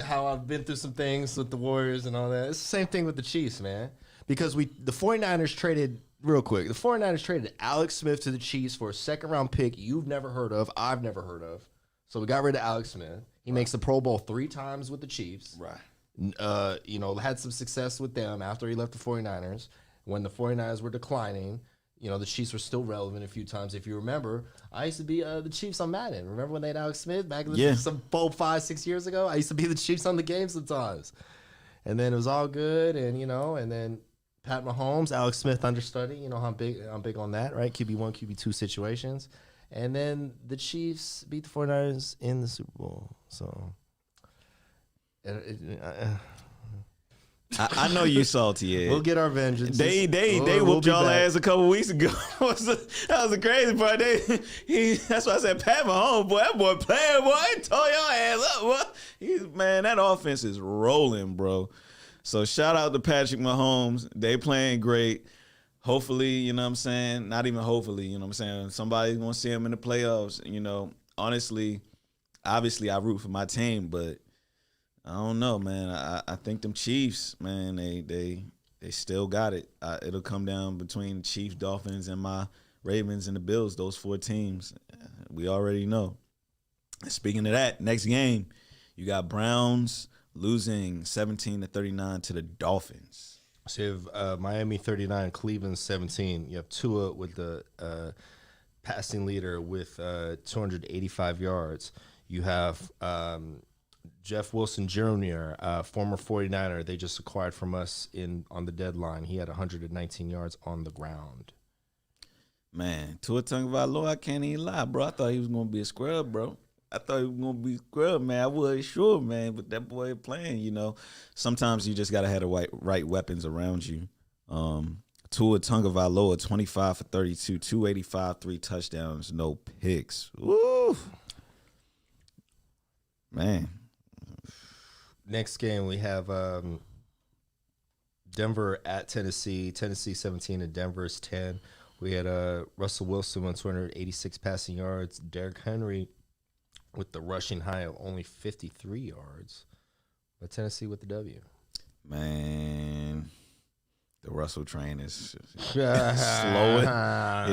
how I've been through some things with the Warriors and all that. It's the same thing with the Chiefs, man. Because the 49ers traded, real quick, the 49ers traded Alex Smith to the Chiefs for a second-round pick you've never heard of, I've never heard of. So we got rid of Alex Smith. He makes the Pro Bowl 3 times with the Chiefs. Right. You know, had some success with them after he left the 49ers. When the 49ers were declining, you know, the Chiefs were still relevant a few times. If you remember, I used to be the Chiefs on Madden. Remember when they had Alex Smith back in some 5-6 years ago? I used to be the Chiefs on the game sometimes. And then it was all good, and you know, and then Pat Mahomes, Alex Smith understudy. You know, I'm big on that, right? QB1, QB2 situations. And then the Chiefs beat the 49ers in the Super Bowl. So I know you salty, Ed. we'll get our vengeance. They We'll whooped be y'all back. ass a couple weeks ago. That was the crazy part. That's why I said Pat Mahomes, boy, that boy playing, boy, he tore your ass up, boy. Man, that offense is rolling, bro. So shout out to Patrick Mahomes. They playing great. Hopefully, you know what I'm saying? Not even hopefully, you know what I'm saying? Somebody's going to see him in the playoffs. You know, honestly, obviously I root for my team, but I don't know, man. I think them Chiefs, man, they still got it. It'll come down between Chiefs, Dolphins, and my Ravens and the Bills, those 4 teams. We already know. Speaking of that, next game, you got Browns losing 17-39 to the Dolphins. So you have Miami 39, Cleveland 17. You have Tua with the passing leader with 285 yards. You have Jeff Wilson Jr., former 49er. They just acquired from us on the deadline. He had 119 yards on the ground. Man, Tua Tagovailoa, I can't even lie, bro. I thought he was going to be a scrub, bro. I thought he was going to be a scrub, man. I wasn't sure, man, but that boy playing, you know. Sometimes you just got to have the right weapons around you. Tua Tagovailoa, 25 for 32, 285, 3 touchdowns, no picks. Woo! Man. Next game, we have Denver at Tennessee. Tennessee 17 and Denver's 10. We had Russell Wilson with 286 passing yards. Derrick Henry with the rushing high of only 53 yards. But Tennessee with the W. Man, the Russell train is slowing.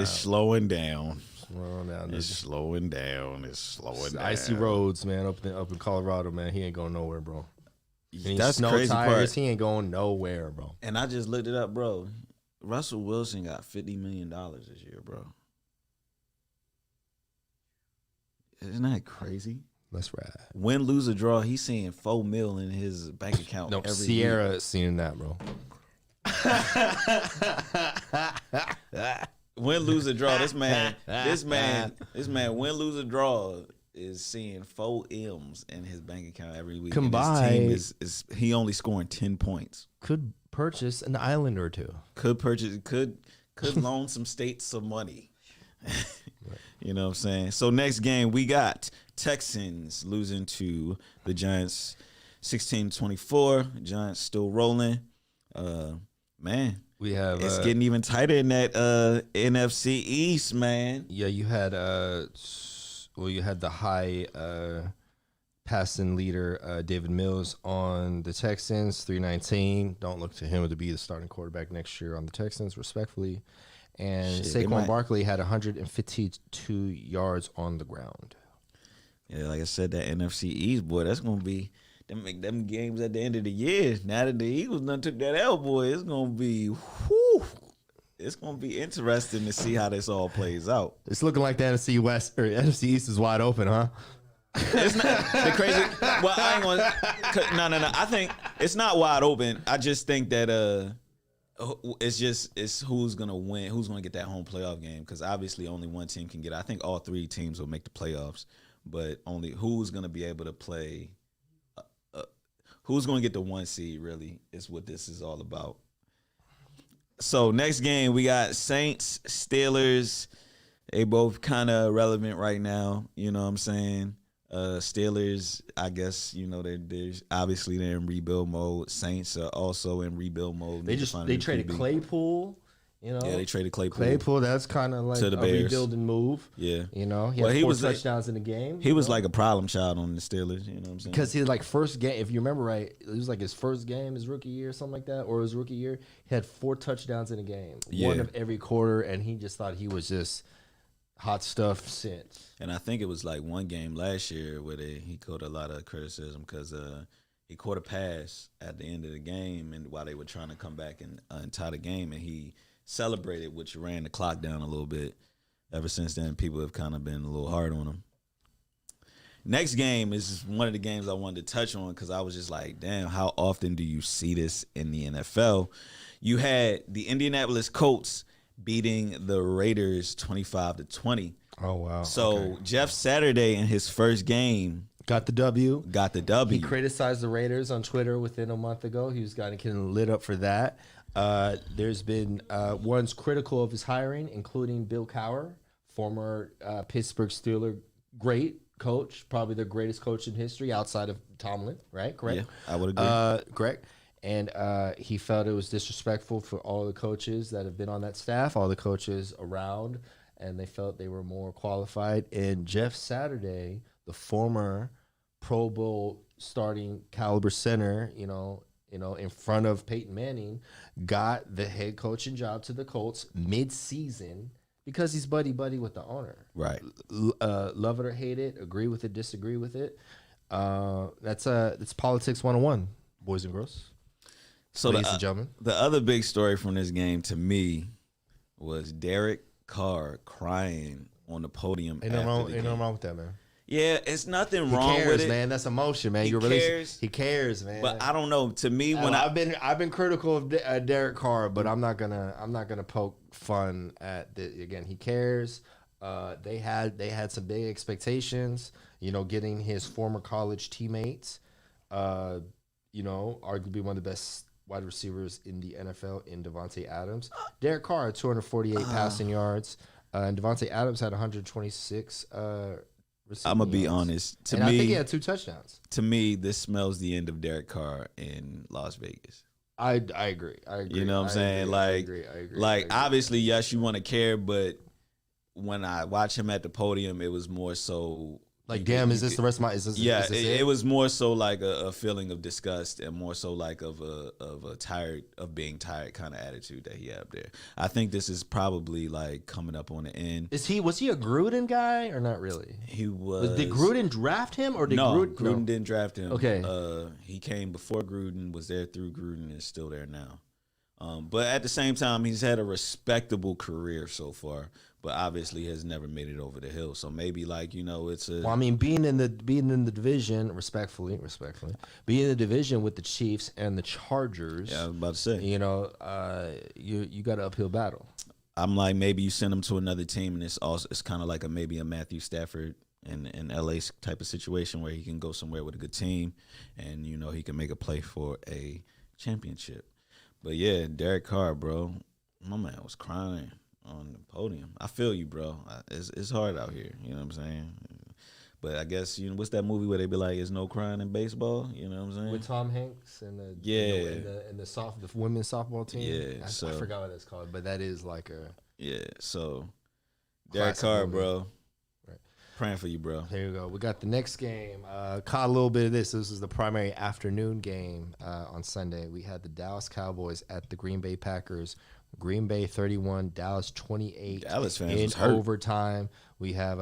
It's slowing down. Slow down. It's slowing down. It's slowing down. Icy roads, man, up in Colorado, man. He ain't going nowhere, bro. That's snow crazy tires, part. he ain't going nowhere, bro. And I just looked it up, bro. Russell Wilson got $50 million this year, bro. Isn't that crazy? That's right. Win, lose, or draw, he's seeing $4 million in his bank account No, every Sierra year. is seeing that, bro. Win, lose, or draw. This man, win, lose, or draw is seeing 4 M's in his bank account every week. Combined, and his team is he only scoring 10 points. Could purchase an island or two. Could loan some states some money. You know what I'm saying? So next game we got Texans losing to the Giants 16-24. Giants still rolling. Man, We have it's getting even tighter in that NFC East, man. Yeah, you had you had the high passing leader David Mills on the Texans, 319. Don't look to him to be the starting quarterback next year on the Texans, respectfully. And Saquon Barkley had 152 yards on the ground. Yeah, like I said, that NFC East, boy, that's gonna be them games at the end of the year. Now that the Eagles done took that L, boy, it's gonna be it's gonna be interesting to see how this all plays out. It's looking like the NFC West or NFC East is wide open, huh? It's not the crazy. Well, I ain't gonna. No. I think it's not wide open. I just think that it's who's gonna win, who's gonna get that home playoff game. Because obviously only one team can get it. I think all 3 teams will make the playoffs, but only who's gonna be able to play. Who's gonna get the 1 seed? Really, is what this is all about. So next game we got Saints, Steelers. They both kind of relevant right now. You know what I'm saying? Steelers, I guess, you know, they're obviously they're in rebuild mode. Saints are also in rebuild mode. They traded Claypool. You know, yeah, they traded Claypool. Claypool, that's kind of like to the a Bears. Rebuilding move. Yeah, you know, he had 4 touchdowns in the game. He was like a problem child on the Steelers. You know what I'm saying? Because he like first game, if you remember right, it was like his first game, his rookie year, something like that, or his rookie year. He had 4 touchdowns in a game, one of every quarter, and he just thought he was just hot stuff since. And I think it was like one game last year where he caught a lot of criticism because he caught a pass at the end of the game, and while they were trying to come back and tie the game, and he celebrated, which ran the clock down a little bit. Ever since then, people have kind of been a little hard on him. Next game is one of the games I wanted to touch on because I was just like, damn, how often do you see this in the NFL? You had the Indianapolis Colts beating the Raiders 25-20. Oh, wow. So Jeff Saturday in his first game got the W. He criticized the Raiders on Twitter within a month ago. He was getting lit up for that. There's been ones critical of his hiring, including Bill Cowher, former Pittsburgh Steeler great coach, probably the greatest coach in history outside of Tomlin, right? Correct? Yeah, I would agree. Correct. And he felt it was disrespectful for all the coaches that have been on that staff, all the coaches around, and they felt they were more qualified. And Jeff Saturday, the former Pro Bowl starting caliber center, in front of Peyton Manning, got the head coaching job to the Colts mid-season because he's buddy-buddy with the owner. Right. Love it or hate it, agree with it, disagree with it. That's politics 101, boys and girls. So ladies and gentlemen. The other big story from this game to me was Derek Carr crying on the podium. Ain't nothing wrong with that, man. Yeah, it's nothing wrong with it. He cares, cares, man. That's emotion, man. He cares, man. But I don't know. To me, when I've been critical of Derek Carr, but I'm not gonna poke fun at the. Again, he cares. They had some big expectations. Getting his former college teammates. Arguably one of the best wide receivers in the NFL in Devontae Adams. Derek Carr had 248 passing yards, and Devontae Adams had 126. I'm gonna be honest. I think he had 2 touchdowns. To me, this smells the end of Derek Carr in Las Vegas. I agree. You know what I'm saying? I agree. Obviously, yes, you want to care, but when I watch him at the podium, it was more so like, damn, is this the rest of my? Is this? Yeah, is this it was more so like a feeling of disgust and more so like of a being tired kind of attitude that he had up there. I think this is probably like coming up on the end. Was he a Gruden guy or not really? He was. Did Gruden draft him or did Gruden didn't draft him. Okay. He came before Gruden, was there through Gruden, and is still there now. But at the same time, he's had a respectable career so far, but obviously has never made it over the hill. So maybe it's a. Well, I mean, being in the division, respectfully, being in the division with the Chiefs and the Chargers. Yeah, I was about to say. You got an uphill battle. I'm like, maybe you send him to another team, and it's kind of like maybe a Matthew Stafford in LA's type of situation where he can go somewhere with a good team, and he can make a play for a championship. But yeah, Derek Carr, bro, my man was crying on the podium. I feel you, bro. It's hard out here. You know what I'm saying? But I guess what's that movie where they be like, "There's no crying in baseball." You know what I'm saying? With Tom Hanks and the the women's softball team. Yeah, I forgot what it's called, but that is like a So Derek Carr, movie. bro, Right. praying for you, bro. There you go. We got the next game. Caught a little bit of this. This is the primary afternoon game on Sunday. We had the Dallas Cowboys at the Green Bay Packers. Green Bay 31, Dallas 28. Dallas fans in was hurt. overtime. We have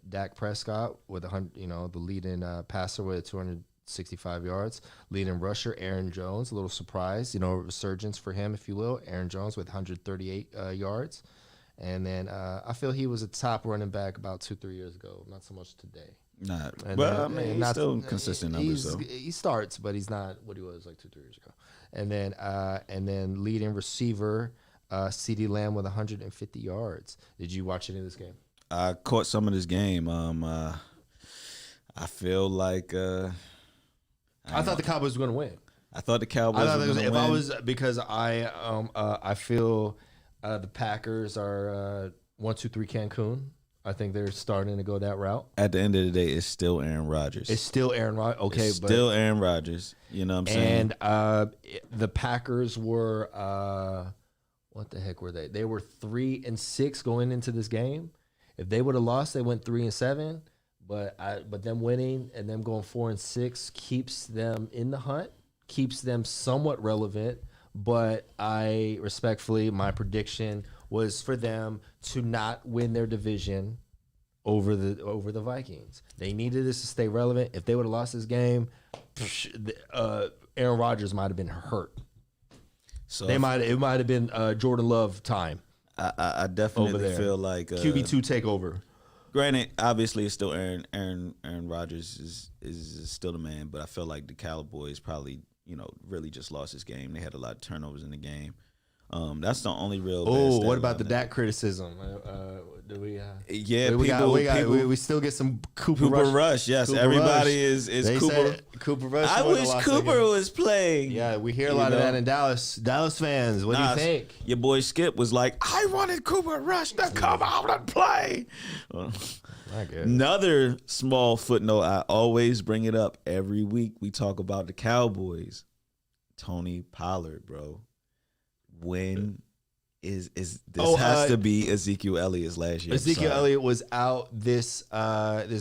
Dak Prescott with the leading passer with 265 yards. Leading rusher Aaron Jones, a little surprise, resurgence for him, if you will. Aaron Jones with 138 yards. And then I feel he was a top running back about 2-3 years ago, not so much today. He's still consistent numbers though. He starts, but he's not what he was like 2-3 years ago. And then leading receiver CeeDee Lamb with 150 yards. Did you watch any of this game? I caught some of this game. I feel like I thought the Cowboys were going to win. I thought the Cowboys were going to win. Because I feel the Packers are 1-2-3 Cancun. I think they're starting to go that route. At the end of the day, it's still Aaron Rodgers. It's still Aaron Rodgers. Okay, it's still Aaron Rodgers. You know what I'm saying? And the Packers were what the heck were they? They were 3-6 going into this game. If they would have lost, they went 3-7. But them winning and them going 4-6 keeps them in the hunt, keeps them somewhat relevant. But I respectfully, my prediction was for them to not win their division over the Vikings. They needed this to stay relevant. If they would have lost this game, Aaron Rodgers might have been hurt. So it might have been Jordan Love time. I definitely feel like QB2 takeover. Granted, obviously it's still Aaron Rodgers is still the man, but I feel like the Cowboys probably really just lost this game. They had a lot of turnovers in the game. That's the only real. Oh, what about the Dak criticism? Do we? We still get some Cooper Rush. Yes, Cooper everybody Rush. is Cooper. Cooper Rush. I wish Cooper was playing. Yeah, we hear a lot of that in Dallas. Dallas fans, what do you think? Your boy Skip was like, I wanted Cooper Rush to come out and play. Another small footnote. I always bring it up every week. We talk about the Cowboys. Tony Pollard, bro. When is this has to be Ezekiel Elliott's last year. Ezekiel Elliott was out this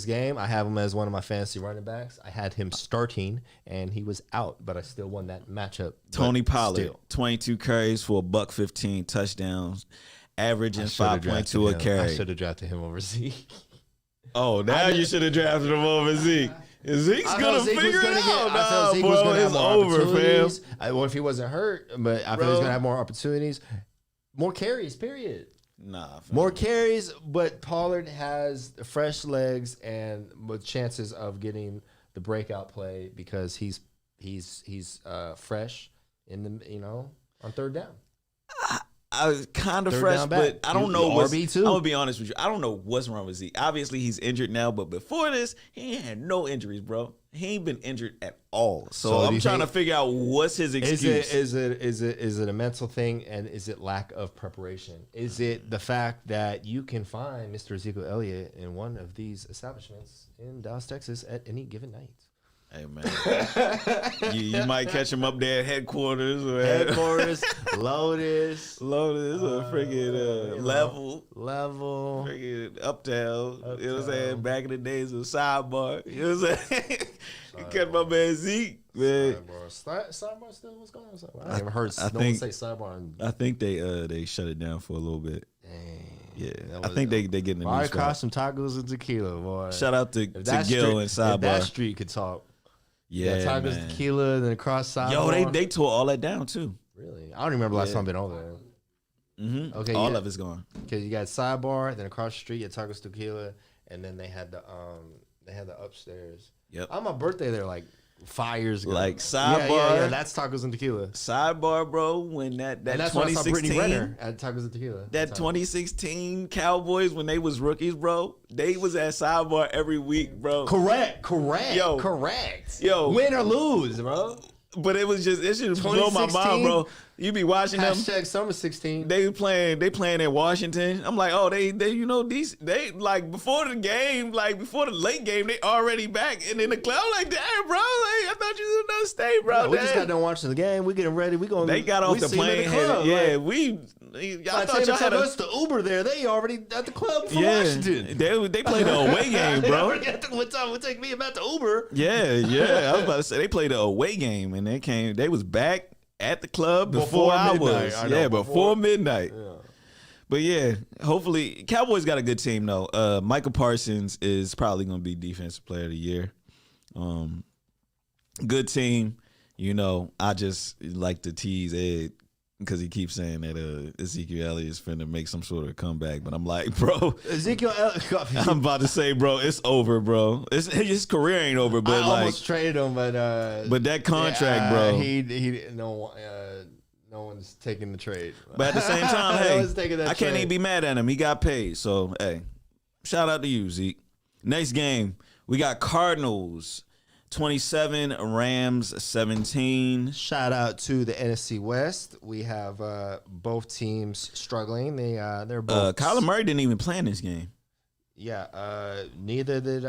game. I have him as one of my fantasy running backs. I had him starting, and he was out, but I still won that matchup. Tony Pollard, 22 carries for $115, touchdowns, averaging 5.2 a carry. I should have drafted him over Zeke. Oh, now you should have drafted him over Zeke. Zeke's gonna figure it out. Nah, Zeke was gonna have more opportunities. Or if he wasn't hurt, but I feel he's gonna have more opportunities, more carries. Period. More carries. But Pollard has fresh legs and with chances of getting the breakout play because he's fresh in the on third down. I was kind of fresh, but I don't know. I'm gonna be honest with you. I don't know what's wrong with Zeke. Obviously, he's injured now, but before this, he ain't had no injuries, bro. He ain't been injured at all. So I'm trying to figure out what's his excuse. Is it a mental thing, and is it lack of preparation? Is it the fact that you can find Mr. Ezekiel Elliott in one of these establishments in Dallas, Texas, at any given night? Hey man, you might catch him up there at headquarters, Lotus, or freaking level, freaking uptown. You know what I'm saying? Back in the days of Sidebar. You know what I'm saying? You catch my man Zeke, man. Sidebar still what's going on? I never heard no one say Sidebar. I think they shut it down for a little bit. Dang. Yeah, I think they getting a new spot. Cost some tacos and tequila, boy. Shout out to Gil and Sidebar. If that street could talk. Yeah, tacos, man. Tequila, then across Sidebar. Yo, they tore all that down too. Really? I don't remember last time I've been over there. Mm-hmm. Okay, all of it's gone. Because you got Sidebar, then across the street, you had Tacos Tequila, and then they had the upstairs. Yep. On my birthday there like 5 years ago. Like, yeah, sidebar. that's tacos and tequila. Sidebar, bro. When that And that's when I saw 2016, Brittany Renner at tacos and tequila. that 2016 Cowboys when they was rookies, bro, they was at sidebar every week, bro. Correct. Yo. Correct. Yo. Win or lose, bro. But it should blow my mind, bro. You be watching them. Hashtag summer 16. They playing in Washington. I'm like, oh, they they like before the game, like before the late game, they already back. And in the club, I'm like, damn, bro, like, I thought you was in another state, bro. No, we just got done watching the game. We getting ready. We going. They got off the plane. I thought y'all had us the Uber there. They already at the club for Washington. They played the away game, bro. What time would take me about the Uber? Yeah. I was about to say they played the away game and they was back at the club before I was. Before midnight. Yeah. But yeah, hopefully Cowboys got a good team though. Michael Parsons is probably gonna be defensive player of the year. Good team. You know, I just like to tease Ed because he keeps saying that Ezekiel Elliott is finna make some sort of comeback. But I'm like, bro, Ezekiel Elliott. I'm about to say, bro, it's over, bro. His career ain't over, but I almost traded him, but that contract, bro. No one's taking the trade. But at the same time, hey, I can't trade. even be mad at him. He got paid, so hey, shout out to you, Zeke. Next game, we got Cardinals 27, Rams 17. Shout out to the NFC West. We have both teams struggling. They're both. Kyler Murray didn't even play in this game. Yeah, neither did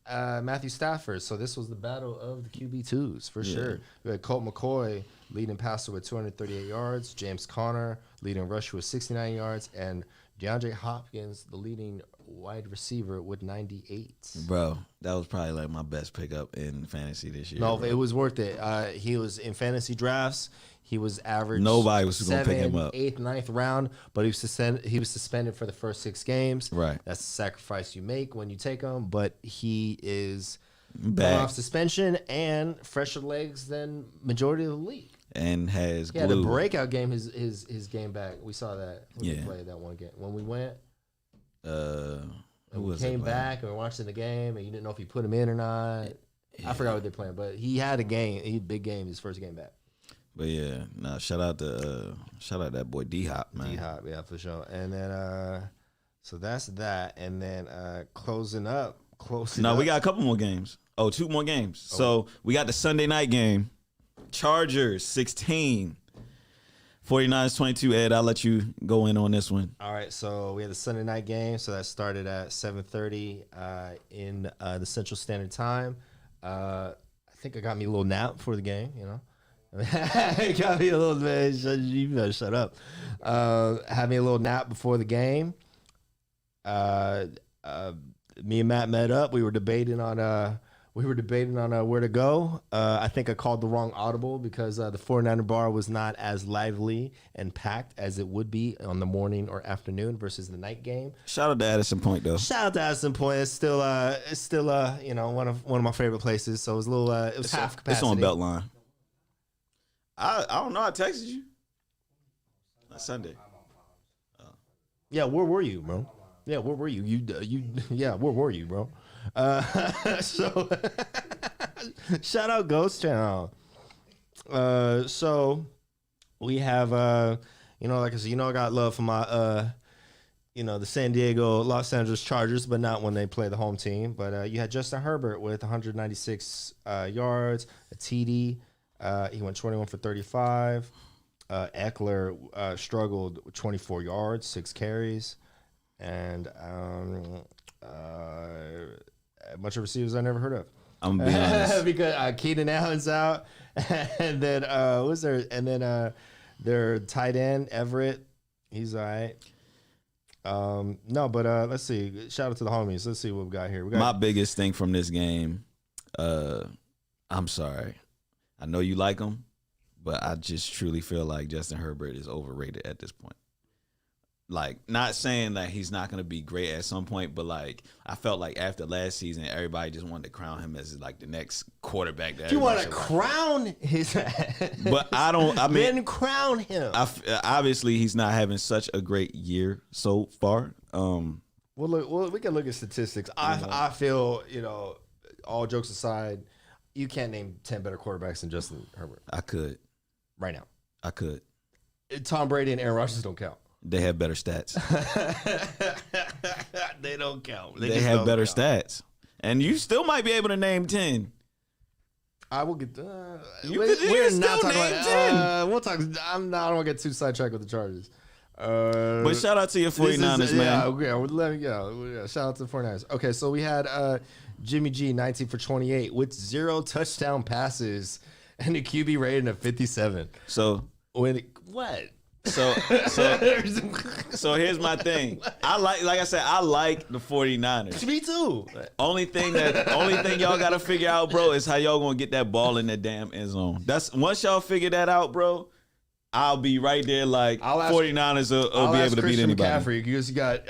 Matthew Stafford. So this was the battle of the QB2s for sure. We had Colt McCoy leading passer with 238 yards, James Conner leading rusher with 69 yards, and DeAndre Hopkins, the leading wide receiver, with 98. Bro, that was probably like my best pickup in fantasy this year. No, bro. it was worth it. He was in fantasy drafts. He was average. Nobody was going to pick him up. 8th, 9th round, but he was suspended for the first 6 games. Right. That's the sacrifice you make when you take him. But he is back off suspension and fresher legs than majority of the league. And has He had glue. a breakout game. His game back. We saw that. Yeah. We played that one game when we went. Who was came it back and we were watching the game, and you didn't know if he put him in or not. Yeah. I forgot what they're playing, but he had a game. He had a big game. His first game back. But yeah, no, shout out that boy D Hop, man. D Hop, yeah, for sure. And then so that's that. And then closing up. We got a couple more games. Oh, 2 more games. Oh. So we got the Sunday night game. Chargers 16. 49ers 22. Ed, I'll let you go in on this one. All right, so we had the Sunday night game. So that started at 7:30 in the Central Standard Time. I think I got me a little nap before the game, you know. It got me a little bit. You better shut up. Had me a little nap before the game. Me and Matt met up. We were debating on where to go. I think I called the wrong audible because the 49er bar was not as lively and packed as it would be on the morning or afternoon versus the night game. Shout out to Addison Point though. Shout out to Addison Point. It's still you know, one of my favorite places. So it was a little it was half capacity. It's on Beltline. I don't know. I texted you. Sunday. Yeah, where were you, bro? Yeah, where were you? Yeah, where were you, bro? So shout out Ghost Channel. So we have you know, like I said, you know, I got love for my you know, the San Diego Los Angeles Chargers, but not when they play the home team. But you had Justin Herbert with 196 yards, a TD. He went 21 for 35. Eckler struggled with 24 yards, 6 carries, and a bunch of receivers I never heard of. I'm gonna be honest. Because Keenan Allen's out, and then what's there? And then their tight end Everett, he's all right. No, but let's see. Shout out to the homies. Let's see what we got here. My biggest thing from this game, I'm sorry. I know you like him, but I just truly feel like Justin Herbert is overrated at this point. Like, not saying that he's not going to be great at some point, but like, I felt like after last season, everybody just wanted to crown him as like the next quarterback. That you want to crown his but I mean, then crown him. Obviously, he's not having such a great year so far. Well, we can look at statistics. I feel, you know, all jokes aside, You can't name 10 better quarterbacks than Justin Herbert I could. right now. I could. Tom Brady and Aaron Rodgers don't count. They have better stats. They don't count. They just have don't better count. stats. And you still might be able to name 10. I will get. You can still name 10. We'll talk. I don't want to get too sidetracked with the Chargers. But shout out to your 49ers, man. Yeah, okay. Let me go. Yeah, shout out to the 49ers. Okay, so we had Jimmy G, 19 for 28 with 0 touchdown passes and a QB rating of 57. So What? So here's my thing. I like the 49ers. Me too. Only thing y'all gotta figure out, bro, is how y'all gonna get that ball in the damn end zone. Once y'all figure that out, bro, I'll be right there. Like 49ers will be able to beat anybody. McCaffrey, because you got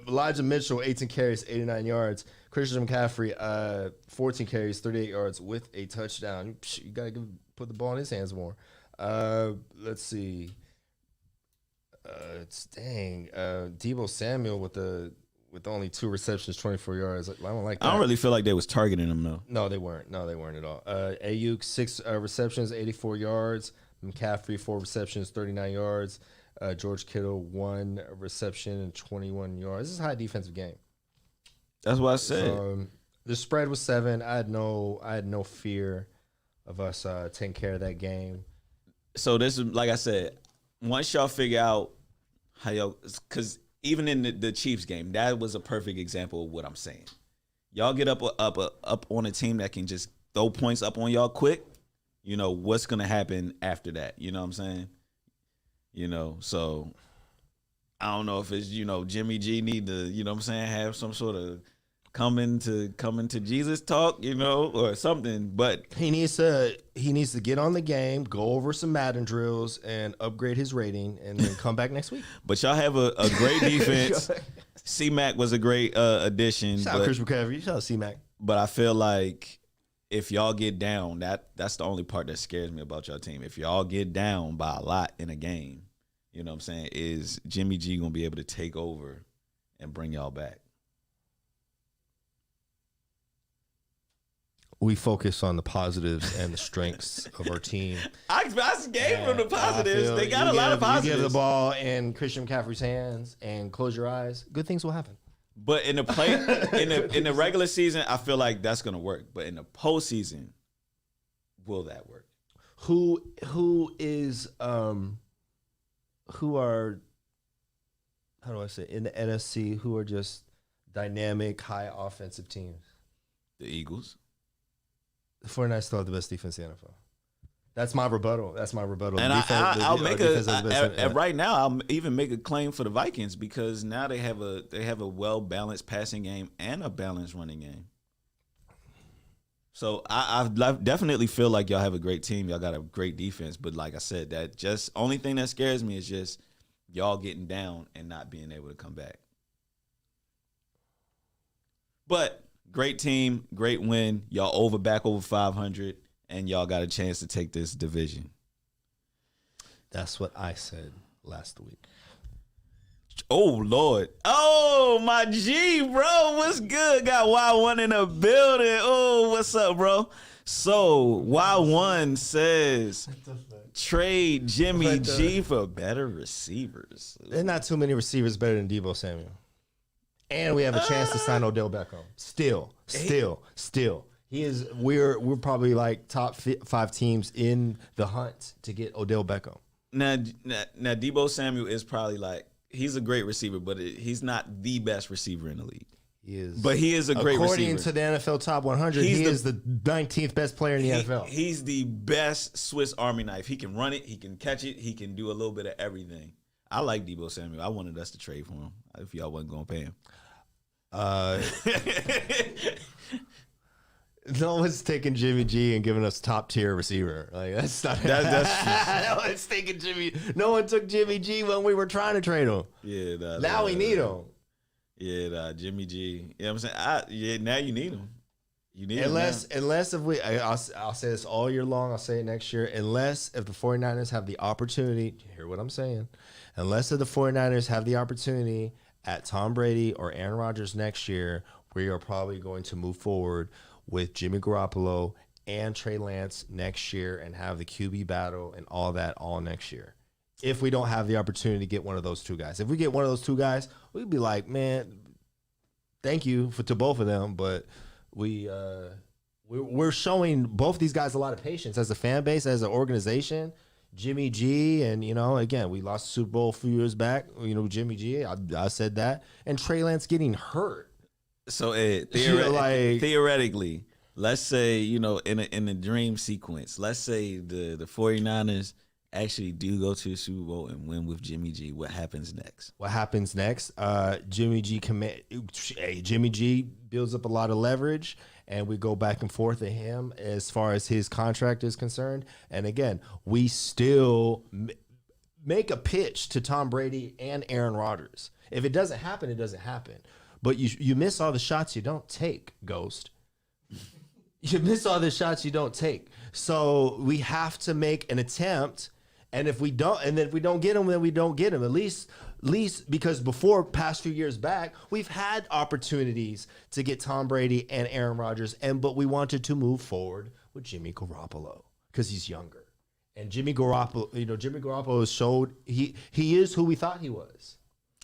Elijah Mitchell, 18 carries, 89 yards. Christian McCaffrey, 14 carries, 38 yards with a touchdown. You gotta put the ball in his hands more. Let's see. Deebo Samuel with only 2 receptions, 24 yards. I don't like that. I don't really feel like they was targeting him though. No, they weren't. At all. Ayuk 6 receptions, 84 yards. McCaffrey 4 receptions, 39 yards. George Kittle 1 reception and 21 yards. This is a high defensive game. That's what I said. The spread was 7. I had no fear of us taking care of that game. So this is, like I said, once y'all figure out how y'all, because even in the Chiefs game, that was a perfect example of what I'm saying. Y'all get up on a team that can just throw points up on y'all quick. You know what's gonna happen after that. You know what I'm saying? You know, so I don't know if it's Jimmy G need to have some sort of coming to Jesus talk, or something. But he needs to get on the game, go over some Madden drills, and upgrade his rating, and then come back next week. But y'all have a great defense. C-Mac was a great addition. Shout out Chris McCaffrey. Shout out C-Mac. But I feel like if y'all get down, that's the only part that scares me about y'all team. If y'all get down by a lot in a game, you know what I'm saying, is Jimmy G gonna be able to take over and bring y'all back? We focus on the positives and the strengths of our team. I gave them the positives. They got a lot of positives. You give the ball in Christian McCaffrey's hands and close your eyes. Good things will happen. But in the regular season, I feel like that's gonna work. But in the postseason, will that work? Who are, how do I say, in the NFC, who are just dynamic, high offensive teams? The Eagles. The 49ers still have the best defense in the NFL. That's my rebuttal. And I'll make right now, I'll even make a claim for the Vikings, because now they have a well-balanced passing game and a balanced running game. So I definitely feel like y'all have a great team. Y'all got a great defense. But like I said, that just only thing that scares me is just y'all getting down and not being able to come back. But great team, great win. Y'all back over 500, and y'all got a chance to take this division. That's what I said last week. Oh, Lord. Oh, my G, bro. What's good? Got Y1 in the building. Oh, what's up, bro? So, Y1 says trade Jimmy G for better receivers. There's not too many receivers better than Deebo Samuel. And we have a chance to sign Odell Beckham. Still. He is. We're probably like top 5 teams in the hunt to get Odell Beckham. Now, Deebo Samuel is probably like, he's a great receiver, but he's not the best receiver in the league. He is. But he is a great receiver. According to the NFL Top 100, he is the 19th best player in the NFL. He's the best Swiss Army knife. He can run it. He can catch it. He can do a little bit of everything. I like Deebo Samuel. I wanted us to trade for him if y'all wasn't going to pay him. No one's taking Jimmy G and giving us top tier receiver. Like that's not. No one's taking Jimmy. No one took Jimmy G when we were trying to trade him. Yeah. Now we need him. Yeah, Jimmy G. You know what I'm saying? Now you need him. You need unless if I'll say this all year long. I'll say it next year. Unless if the 49ers have the opportunity, hear what I'm saying. Unless if the 49ers have the opportunity at Tom Brady or Aaron Rodgers next year, we are probably going to move forward with Jimmy Garoppolo and Trey Lance next year and have the QB battle and all that all next year. If we don't have the opportunity to get one of those two guys. If we get one of those two guys, we'd be like, man, thank you to both of them, but we're showing both these guys a lot of patience as a fan base, as an organization. Jimmy G, and again, we lost the Super Bowl a few years back. Jimmy G, I said that, and Trey Lance getting hurt. So theoretically, let's say in a dream sequence, let's say the 49ers actually do go to the Super Bowl and win with Jimmy G. What happens next? Jimmy G Jimmy G builds up a lot of leverage, and we go back and forth at him as far as his contract is concerned. And again, we still make a pitch to Tom Brady and Aaron Rodgers. If it doesn't happen, it doesn't happen. But you miss all the shots you don't take, Ghost. You miss all the shots you don't take. So we have to make an attempt. And if we don't get them, then we don't get them. At least because before past few years back, we've had opportunities to get Tom Brady and Aaron Rodgers, but we wanted to move forward with Jimmy Garoppolo because he's younger. And Jimmy Garoppolo has showed he is who we thought he was.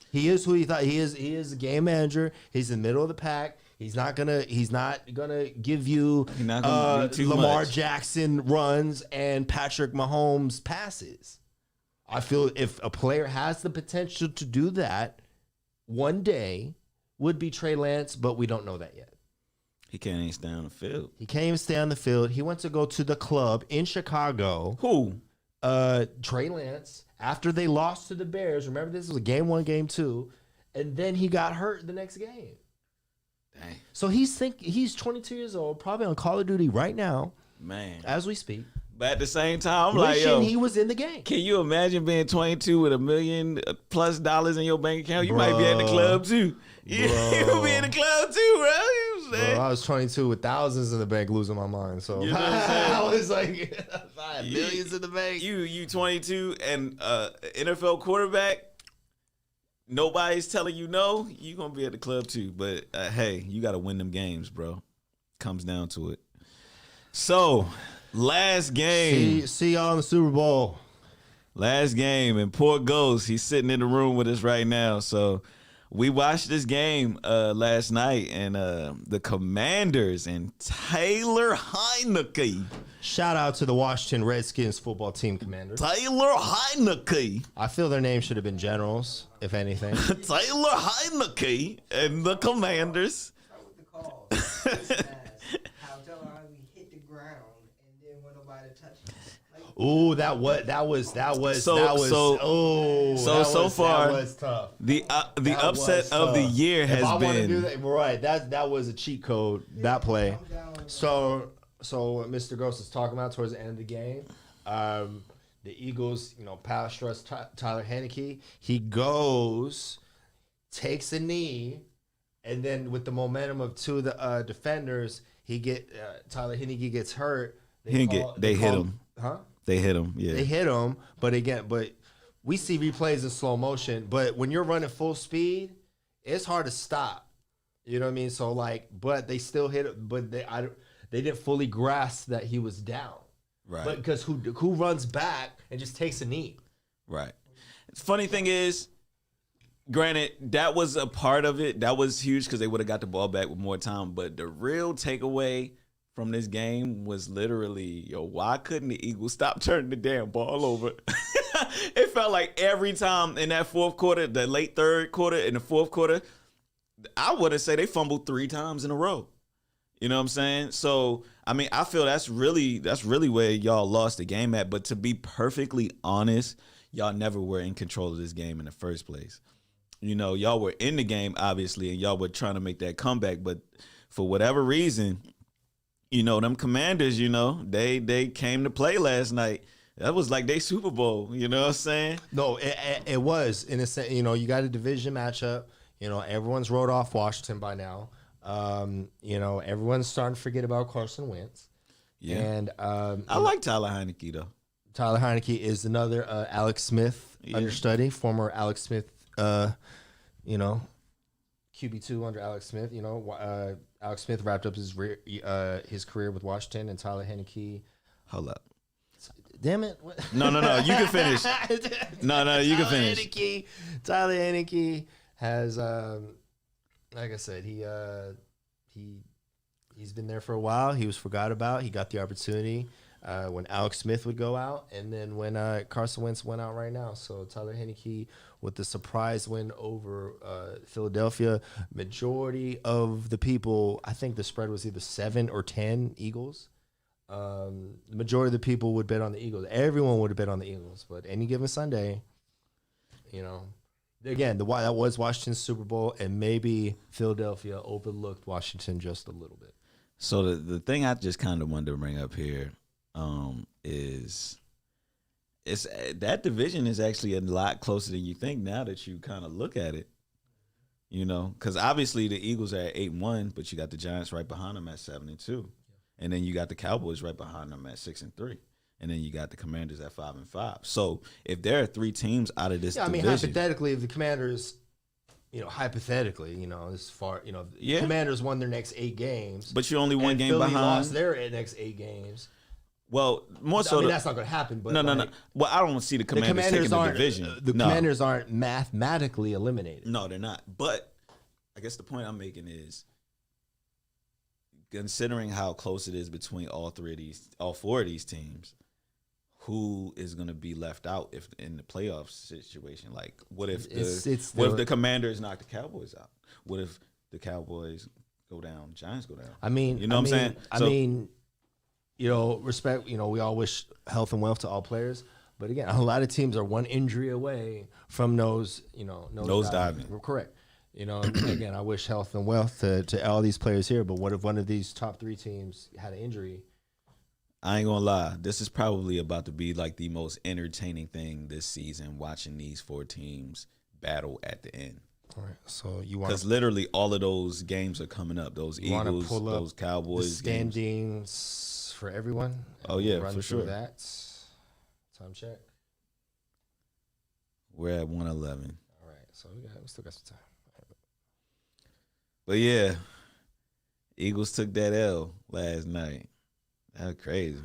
He is who he thought he is. He is a game manager. He's in the middle of the pack. He's not gonna give you Lamar Jackson runs and Patrick Mahomes passes. I feel if a player has the potential to do that, one day would be Trey Lance, but we don't know that yet. He can't even stay on the field. He went to go to the club in Chicago. Who? Trey Lance. After they lost to the Bears, remember this was a game 1, game 2, and then he got hurt the next game. Dang. So he's 22 years old, probably on Call of Duty right now, man, as we speak. But at the same time, wishing he was in the game. Can you imagine being 22 with $1 million+ in your bank account? You might be at the club too. You be in the club too, bro. I was 22 with thousands in the bank, losing my mind. So I was like, I had millions in the bank. You 22 and NFL quarterback. Nobody's telling you no. You gonna be at the club too. But hey, you got to win them games, bro. Comes down to it. So. Last game. See y'all in the Super Bowl. Last game, and poor Ghost, he's sitting in the room with us right now. So we watched this game last night, and the Commanders and Taylor Heineke. Shout out to the Washington Redskins football team commanders. Taylor Heineke. I feel their name should have been Generals, if anything. Taylor Heineke and the Commanders. Ooh, that was tough. The upset of the year has been right. That was a cheat code, that play. So Mr. Gross is talking about towards the end of the game. The Eagles, pass rush Tyler Heineke. He goes, takes a knee, and then with the momentum of two of the defenders, Tyler Heineke gets hurt. They hit him. Huh? They hit him, yeah. They hit him, but we see replays in slow motion. But when you're running full speed, it's hard to stop. You know what I mean? So but they still hit it. But they didn't fully grasp that he was down. Right. But because who runs back and just takes a knee? Right. The funny thing is, granted, that was a part of it. That was huge because they would have got the ball back with more time. But the real takeaway from this game was literally, why couldn't the Eagles stop turning the damn ball over? It felt like every time in that fourth quarter, the late third quarter, in the fourth quarter, I wouldn't say they fumbled 3 times in a row. You know what I'm saying? So, I mean, I feel that's really where y'all lost the game at. But to be perfectly honest, y'all never were in control of this game in the first place. Y'all were in the game, obviously, and y'all were trying to make that comeback. But for whatever reason, them Commanders, they came to play last night. That was like they Super Bowl, you know what I'm saying? No, it was. In a sense, you got a division matchup. Everyone's wrote off Washington by now. Everyone's starting to forget about Carson Wentz. Yeah. And I like Tyler Heineke, though. Tyler Heineke is another Alex Smith understudy, former Alex Smith, QB2 under Alex Smith. Alex Smith wrapped up his career with Washington, and Tyler Heineke. Hold up. Damn it! What? No. You can finish. No. You can finish. Tyler Heineke has, like I said, he's been there for a while. He was forgot about. He got the opportunity when Alex Smith would go out, and then when Carson Wentz went out right now. So Tyler Heineke with the surprise win over Philadelphia. Majority of the people, I think the spread was either 7 or 10 Eagles. The majority of the people would bet on the Eagles. Everyone would have bet on the Eagles, but any given Sunday, again, that was Washington's Super Bowl, and maybe Philadelphia overlooked Washington just a little bit. So the thing I just kind of wanted to bring up here is that division is actually a lot closer than you think now that you kind of look at it. Because obviously the Eagles are at 8-1, but you got the Giants right behind them at 7-2. And then you got the Cowboys right behind them at 6-3, and then you got the Commanders at 5-5. So if there are 3 teams out of this division, hypothetically, if the Commanders, hypothetically, as far, the Commanders won their next 8 games, but you're only one game Philly behind. Lost their next 8 games. Well, more so. That's not going to happen. But no. Well, I don't see the Commanders taking the division. The Commanders aren't mathematically eliminated. No, they're not. But I guess the point I'm making is, considering how close it is between all 4 of these teams, who is going to be left out if in the playoff situation? Like, what if the Commanders knock the Cowboys out? What if the Cowboys go down, Giants go down? I mean, what I'm saying? Respect. We all wish health and wealth to all players, but again, a lot of teams are one injury away from nose diving. Correct. Again, I wish health and wealth to all these players here, but what if one of these top 3 teams had an injury? I ain't gonna lie. This is probably about to be like the most entertaining thing this season, watching these 4 teams battle at the end. All right. So you want, because literally all of those games are coming up. Those Eagles, those Cowboys standings games for everyone. Oh yeah, for sure. That time check. We're at 111. All right. So we still got some time. But yeah, Eagles took that L last night. That was crazy.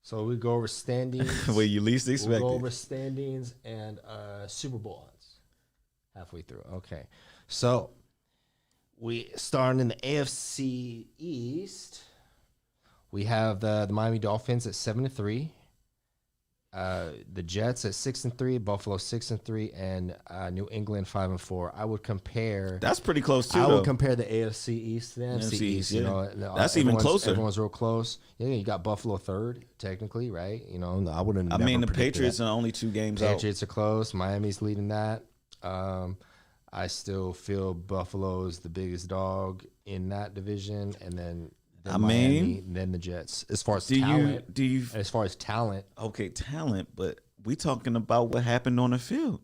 So we go over standings. What you least expected. We'll go over standings and Super Bowl odds halfway through. Okay. So we starting in the AFC East. We have the Miami Dolphins at 7-3. The Jets at 6-3, Buffalo 6-3, and New England 5-4. I would compare. That's pretty close too. I would compare the AFC East to the NFC East. Yeah. That's even closer. Everyone's real close. Yeah, you got Buffalo third, technically, right? I wouldn't. I mean, the Patriots are only 2 games out. Patriots are close. Miami's leading that. I still feel Buffalo's the biggest dog in that division, and then. Miami, then the Jets. As far as talent, okay, talent. But we talking about what happened on the field.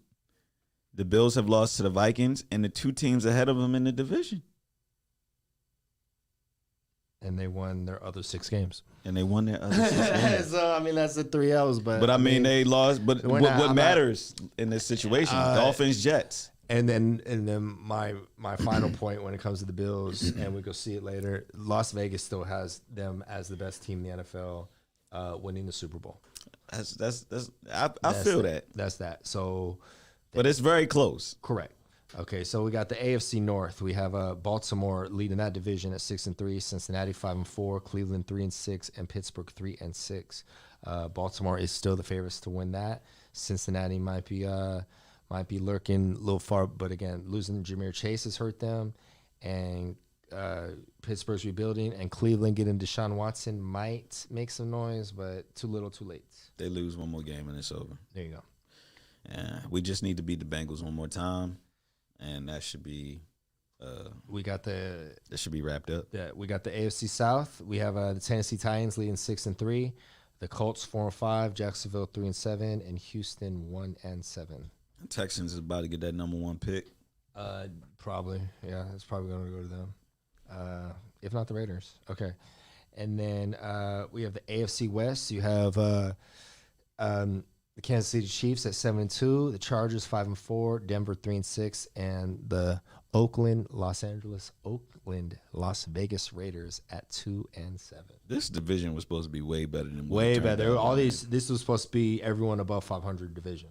The Bills have lost to the Vikings and the 2 teams ahead of them in the division, and they won their other 6 games. So I mean, that's the 3 L's. But I mean, they lost. But what matters in this situation? Dolphins, Jets. And then my final point when it comes to the Bills, and we go see it later. Las Vegas still has them as the best team in the NFL, winning the Super Bowl. I feel that. That's that. So, but it's very close. Correct. Okay, so we got the AFC North. We have Baltimore leading that division at 6-3, Cincinnati 5-4, Cleveland 3-6, and Pittsburgh 3-6. Baltimore is still the favorites to win that. Cincinnati might be lurking a little far, but again, losing Ja'Marr Chase has hurt them, and Pittsburgh's rebuilding, and Cleveland getting Deshaun Watson might make some noise, but too little, too late. They lose one more game and it's over. There you go. Yeah, we just need to beat the Bengals one more time, and that should be. That should be wrapped up. Yeah, we got the AFC South. We have the Tennessee Titans leading 6-3, the Colts 4-5, Jacksonville 3-7, and Houston 1-7. Texans is about to get that number 1 pick. Probably, yeah. It's probably going to go to them, if not the Raiders. Okay, and then we have the AFC West. You have the The Kansas City Chiefs at 7-2, the Chargers 5-4, Denver 3-6, and the Oakland, Las Vegas Raiders at 2-7. This division was supposed to be way better than what it Way turned better. out. All these. This was supposed to be everyone above 500 division.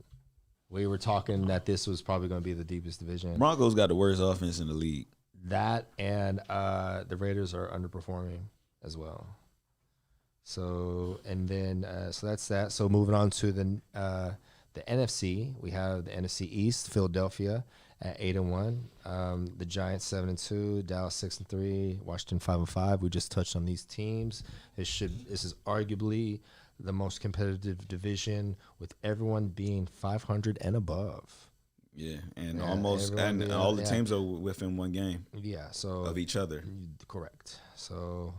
We were talking that this was probably going to be the deepest division. Broncos got the worst offense in the league. That and the Raiders are underperforming as well. So so that's that. So moving on to the NFC, we have the NFC East, Philadelphia at 8-1, the Giants 7-2, Dallas 6-3, Washington 5-5. We just touched on these teams. This is arguably the most competitive division with everyone being 500 and above. Yeah, and all the teams are within one game. Yeah, so of each other. Correct. So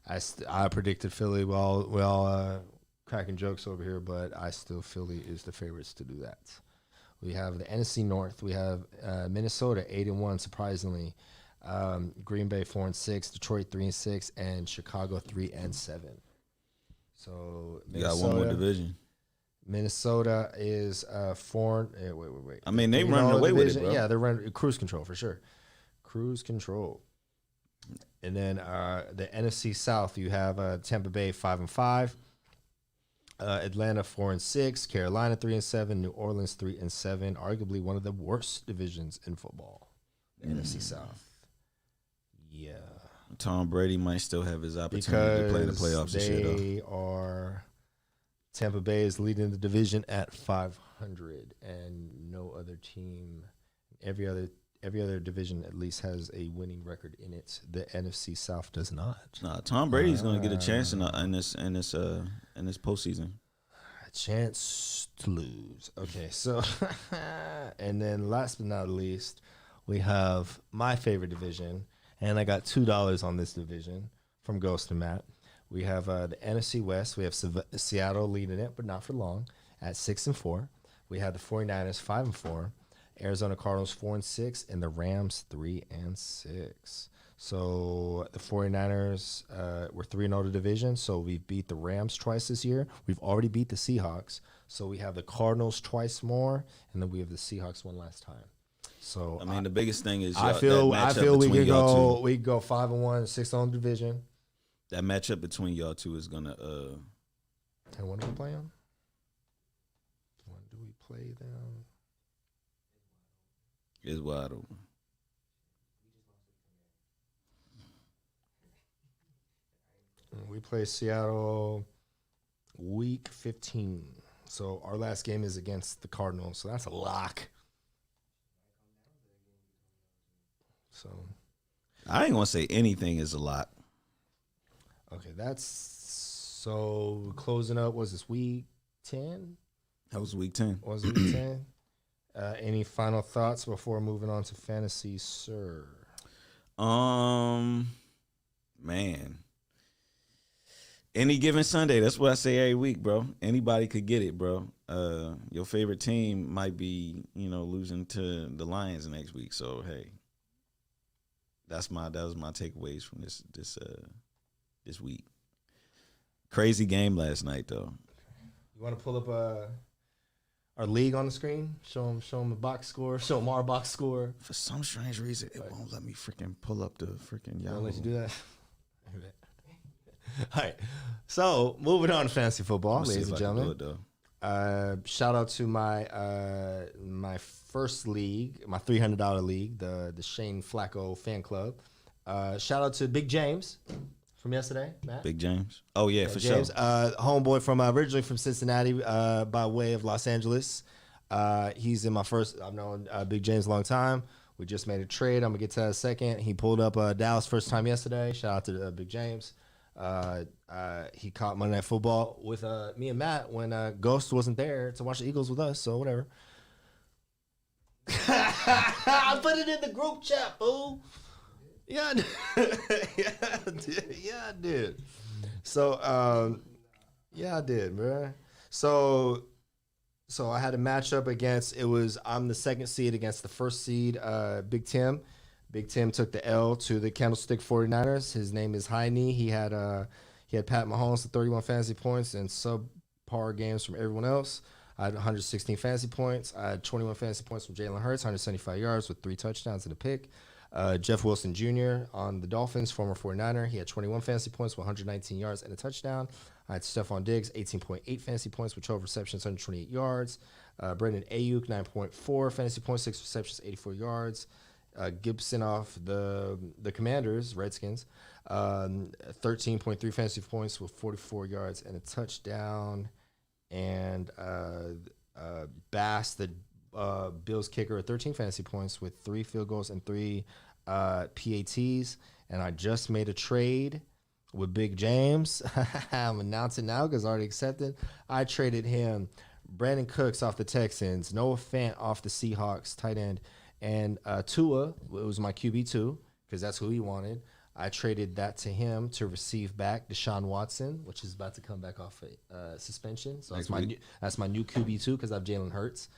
I predicted Philly. We're all cracking jokes over here, but I still Philly is the favorites to do that. We have the NFC North. We have Minnesota 8-1, surprisingly. Green Bay 4-6, Detroit 3-6, and Chicago 3-7. So you got one more division. Minnesota is 4. Wait. I mean, they running away with it, bro. Yeah, they're running cruise control for sure. Cruise control. And then the NFC South, you have Tampa Bay 5-5, Atlanta 4-6, Carolina 3-7, New Orleans 3-7. Arguably one of the worst divisions in football. The NFC South. Yeah. Tom Brady might still have his opportunity to play in the playoffs this year, though. Tampa Bay is leading the division at 500, and no other team, every other division at least has a winning record in it. The NFC South does not. Nah, Tom Brady's going to get a chance in this postseason. A chance to lose. Okay, so and then last but not least, we have my favorite division, and I got $2 on this division from Ghost and Matt. We have the NFC West. We have Seattle leading it, but not for long, at 6-4. We have the 49ers 5-4. Arizona Cardinals 4-6, and the Rams 3-6. So the 49ers were 3-0 to division. So we've beat the Rams twice this year. We've already beat the Seahawks. So we have the Cardinals twice more, and then we have the Seahawks one last time. So I mean, the biggest thing is I feel we could go 5-1, 6-0 division. That matchup between y'all two is gonna. And when do we play them? When do we play them? Is wide open. We play Seattle week 15. So our last game is against the Cardinals. So that's a lock. So I ain't gonna say anything is a lock. Okay, that's so closing up. Was this week 10? That was week 10. Was it week 10? Any final thoughts before moving on to fantasy, sir? Man, any given Sunday. That's what I say every week, bro. Anybody could get it, bro. Your favorite team might be, losing to the Lions next week. So hey, that was my takeaways from this week. Crazy game last night, though. You want to pull up our league on the screen? Show them the box score. Show them our box score. For some strange reason, it won't let me freaking pull up the freaking Yahoo. Won't let you do that? All right. So, moving on to fantasy football, ladies and gentlemen. Shout out to my my first league, my $300 league, the Shane Flacco fan club. Shout out to Big James from yesterday, Matt. Big James. Oh yeah, for James, sure. Homeboy from originally from Cincinnati, by way of Los Angeles. He's in my first. I've known Big James a long time. We just made a trade. I'm gonna get to that in a second. He pulled up Dallas first time yesterday. Shout out to Big James. He caught Monday Night Football with me and Matt when Ghost wasn't there to watch the Eagles with us. So whatever. I put it in the group chat, boo. Yeah, I did. So, yeah, I did, bro. So I had a matchup against. I'm the second seed against the first seed, Big Tim. Big Tim took the L to the Candlestick 49ers. His name is Heine. He had Pat Mahomes with 31 fantasy points and subpar games from everyone else. I had 116 fantasy points. I had 21 fantasy points from Jalen Hurts, 175 yards with 3 touchdowns and a pick. Jeff Wilson Jr. on the Dolphins, former 49er. He had 21 fantasy points with 119 yards and a touchdown. I had Stephon Diggs, 18.8 fantasy points with 12 receptions, 128 yards. Brandon Ayuk, 9.4 fantasy points, 6 receptions, 84 yards. Gibson off the Commanders, Redskins, 13.3 fantasy points with 44 yards and a touchdown. And Bass, the Bills kicker, 13 fantasy points with 3 field goals and 3 PATs. And I just made a trade with Big James. I'm announcing now because I already accepted. I traded him Brandon Cooks off the Texans, Noah Fant off the Seahawks, tight end, and Tua, it was my QB2 because that's who he wanted. I traded that to him to receive back Deshaun Watson, which is about to come back off suspension. So that's my new QB2 because I have Jalen Hurts.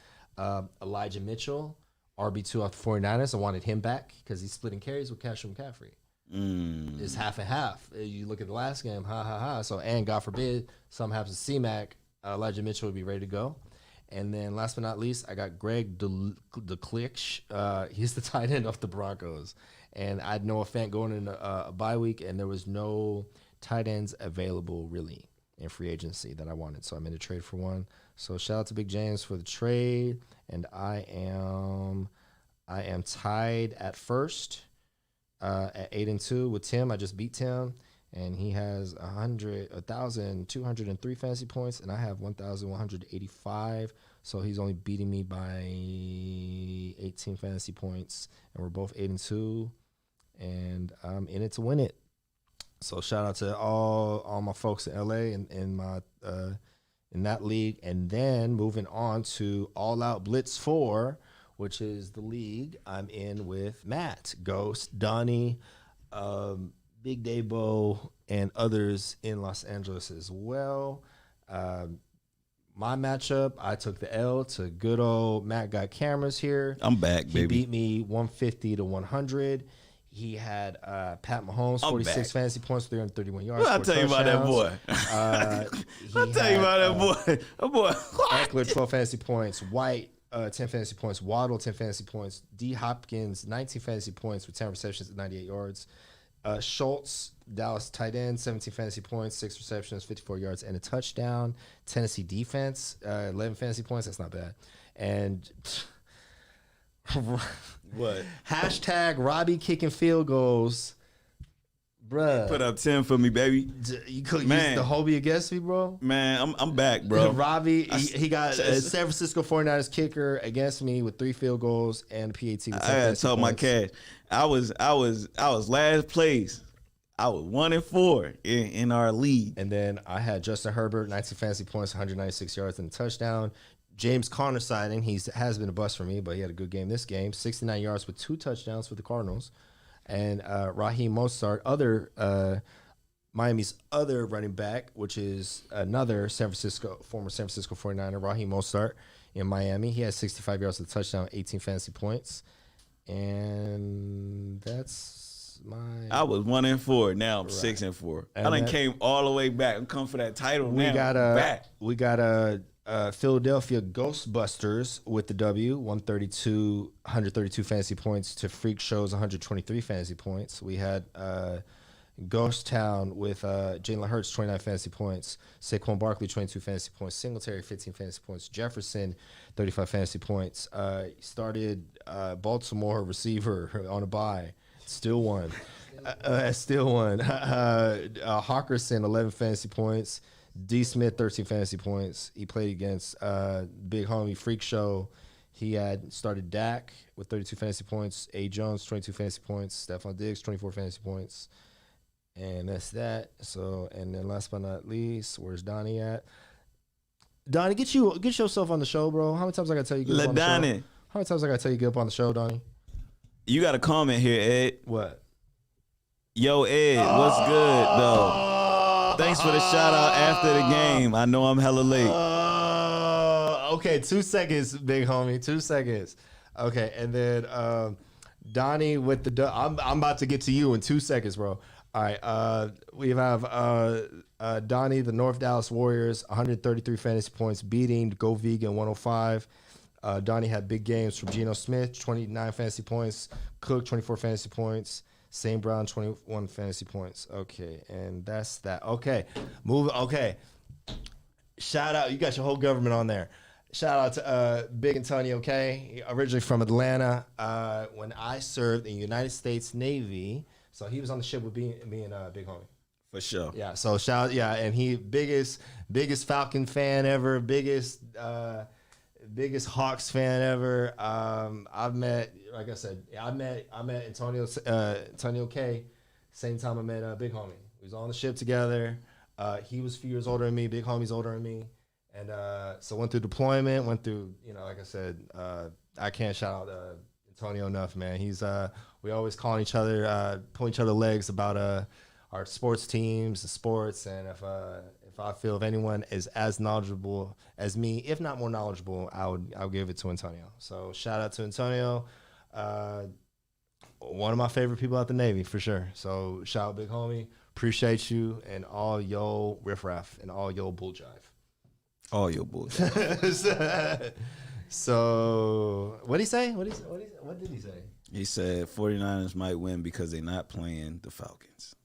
Elijah Mitchell, RB2 off the 49ers. I wanted him back because he's splitting carries with Cashew McCaffrey. It's half and half. You look at the last game, So, and God forbid, something happens to C-Mac, Elijah Mitchell would be ready to go. And then last but not least, I got Greg DeClick. He's the tight end of the Broncos. And I had Noah Fant going in a bye week, and there was no tight ends available really in free agency that I wanted. So I made a trade for one. So shout out to Big James for the trade. And I am tied at first at 8-2 with Tim. I just beat Tim. And he has 1,203 fantasy points, and I have 1,185. So he's only beating me by 18 fantasy points, and we're both 8-2, and I'm in it to win it. So shout out to all my folks in LA and in my in that league, and then moving on to All Out Blitz 4, which is the league I'm in with Matt, Ghost, Donnie, Big Dabo, and others in Los Angeles as well. My matchup, I took the L to good old Matt Got Cameras here. I'm back, baby. He beat me 150 to 100. He had Pat Mahomes, 46 fantasy points, 331 yards. Well, I'll tell you about that boy. I'll tell you about that boy. That boy. Eckler, 12 fantasy points. White, 10 fantasy points. Waddle, 10 fantasy points. D. Hopkins, 19 fantasy points with 10 receptions at 98 yards. Schultz, Dallas tight end, 17 fantasy points, 6 receptions, 54 yards, and a touchdown. Tennessee defense, 11 fantasy points. That's not bad. And What? hashtag Robbie kicking field goals. Bruh. Put up 10 for me, baby. You could use the Hobie against me, bro. Man, I'm back, bro. Robbie, he got a San Francisco 49ers kicker against me with 3 field goals and a PAT. With I gotta talk my cash. I was last place. I was 1-4 in our league. And then I had Justin Herbert, 19 fantasy points, 196 yards and a touchdown. James Conner signing. He has been a bust for me, but he had a good game this game. 69 yards with 2 touchdowns for the Cardinals. And Raheem Mostert, Miami's other running back, which is another former San Francisco 49er, Raheem Mostert in Miami. He has 65 yards with a touchdown, 18 fantasy points. And that's I was 1-4. Now I'm 6-4. I done came all the way back. I'm coming for that title we now. We got a Philadelphia Ghostbusters with the W, 132 fantasy points to Freak Show's 123 fantasy points. We had Ghost Town with Jalen Hurts, 29 fantasy points. Saquon Barkley, 22 fantasy points. Singletary, 15 fantasy points. Jefferson, 35 fantasy points. Started Baltimore receiver on a bye. Still won. Hawkinson, 11 fantasy points. D. Smith, 13 fantasy points. He played against big homie Freak Show. He had started Dak with 32 fantasy points. A. Jones, 22 fantasy points. Stephon Diggs, 24 fantasy points. And that's that. So, and then last but not least, where's Donnie at? Donnie, get yourself on the show, bro. How many times I gotta tell you get up on the show? How many times I gotta tell you get up on the show, Donnie? You got a comment here, Ed. What? Yo, Ed, what's good though? Thanks for the shout out after the game. I know I'm hella late. Okay, 2 seconds, big homie. 2 seconds. Okay, and then Donnie with the I'm about to get to you in 2 seconds, bro. All right. We have Donnie, the North Dallas Warriors, 133 fantasy points, beating Go Vegan 105. Donnie had big games from Geno Smith, 29 fantasy points, Cook, 24 fantasy points, St. Brown, 21 fantasy points. Okay, and that's that. Okay, okay. Shout out. You got your whole government on there. Shout out to Big Antonio K, originally from Atlanta. When I served in the United States Navy, so he was on the ship with me and Big Homie. For sure. Yeah, so and he biggest Falcon fan ever, biggest Hawks fan ever. I've met, like I said, I met Antonio K, same time I met Big Homie. We was on the ship together. He was a few years older than me. Big Homie's older than me, and so went through deployment. Went through, like I said, I can't shout out Antonio enough, man. He's we always calling each other, pulling each other legs about our sports teams, the sports, and if I feel if anyone is as knowledgeable as me, if not more knowledgeable, I'll give it to Antonio. So shout out to Antonio, one of my favorite people at the Navy for sure. So shout out Big Homie, appreciate you and all yo riffraff and all yo bull jive. All your bullshit. So what did he say? What did he say? He said 49ers might win because they're not playing the Falcons.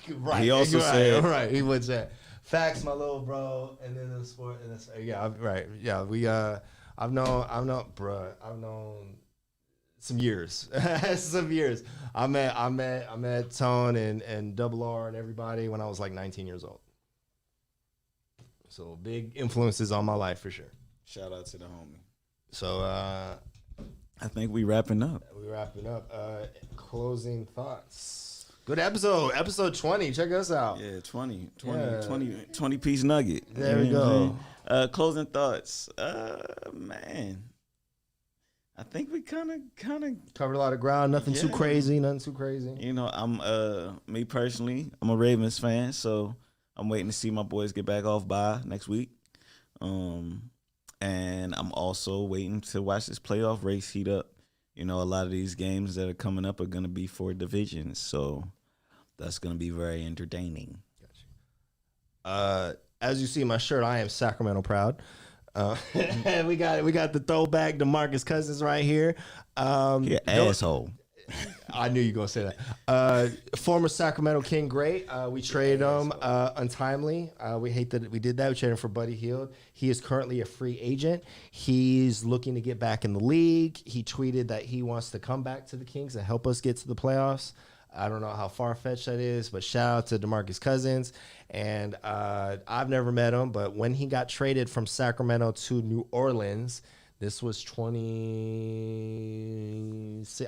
Right. He also said, right. He would say, facts, my little bro, and then the sport, and that's, yeah, right. Yeah, I've known some years, I met Tone and Double R and everybody when I was like 19 years old. So big influences on my life for sure. Shout out to the homie. So I think we wrapping up. Closing thoughts. Good episode 20. Check us out. Yeah, 20 piece nugget. There we go. Closing thoughts. Man, I think we kind of Covered a lot of ground. Nothing too Yeah. crazy. I'm me personally, I'm a Ravens fan, so I'm waiting to see my boys get back off bye next week. And I'm also waiting to watch this playoff race heat up. A lot of these games that are coming up are going to be for divisions, so that's going to be very entertaining. As you see in my shirt, I am Sacramento proud. We got the throwback DeMarcus Cousins right here. You're an asshole. I knew you were going to say that. Former Sacramento King great. We traded him untimely. We hate that we did that. We traded him for Buddy Hield. He is currently a free agent. He's looking to get back in the league. He tweeted that he wants to come back to the Kings and help us get to the playoffs. I don't know how far-fetched that is, but shout out to DeMarcus Cousins. And I've never met him, but when he got traded from Sacramento to New Orleans, this was I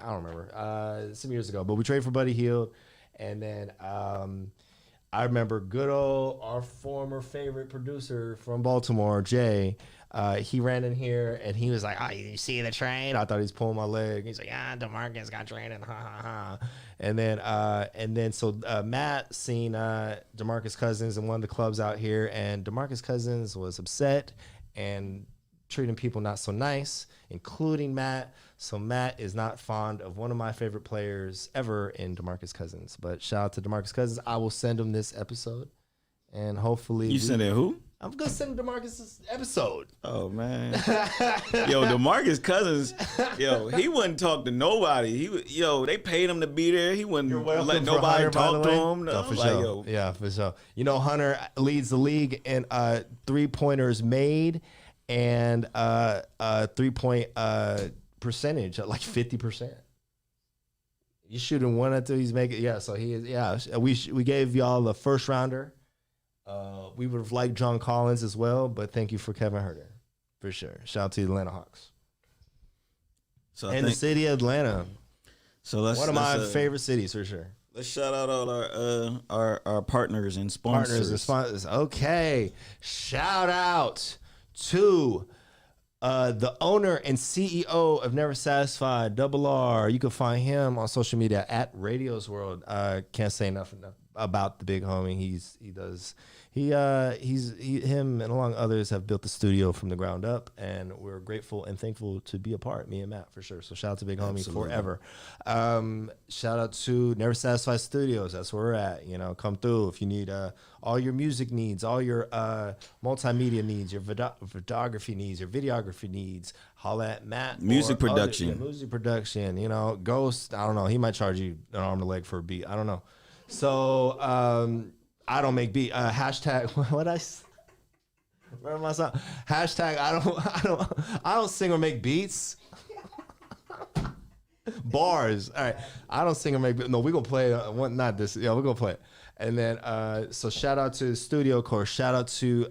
don't remember, some years ago, but we traded for Buddy Hield. And then I remember good old, our former favorite producer from Baltimore, Jay, he ran in here and he was like, "Oh, you see the trade?" I thought he was pulling my leg. He's like, "Yeah, DeMarcus got traded, ha ha ha." And then so Matt seen DeMarcus Cousins in one of the clubs out here, and DeMarcus Cousins was upset and treating people not so nice, including Matt. So Matt is not fond of one of my favorite players ever in DeMarcus Cousins. But shout out to DeMarcus Cousins. I will send him this episode, and hopefully You send it who? I'm gonna send DeMarcus this episode. Oh man, yo, DeMarcus Cousins, he wouldn't talk to nobody. They paid him to be there. He wouldn't let nobody Hunter, talk to him. No, for sure. Yeah, for sure. Hunter leads the league in 3-pointers made and 3-point percentage at like 50%. He's shooting one until he's making. Yeah, so he is. Yeah, we gave y'all the first rounder. We would have liked John Collins as well, but thank you for Kevin Huerter, for sure. Shout out to the Atlanta Hawks. So the city of Atlanta. So one of my favorite cities for sure. Let's shout out all our partners and sponsors. Okay, shout out to the owner and CEO of Never Satisfied, Double R. You can find him on social media at Radios World. Can't say enough about the big homie. He him and along others have built the studio from the ground up, and we're grateful and thankful to be a part, me and Matt, for sure. So shout out to Big Homie forever. Shout out to Never Satisfied Studios. That's where we're at. You know, come through if you need all your music needs, all your multimedia needs, your photography needs, your videography needs. Holla at Matt. Music production. Music production. You know, Ghost. I don't know. He might charge you an arm and a leg for a beat. I don't know. So I don't make beat. Hashtag where am I? Hashtag I don't sing or make beats. Bars. All right. I don't sing or make beats. No, we're gonna play not this. Yeah, we're gonna play it. And then so shout out to Studio Course. Shout out to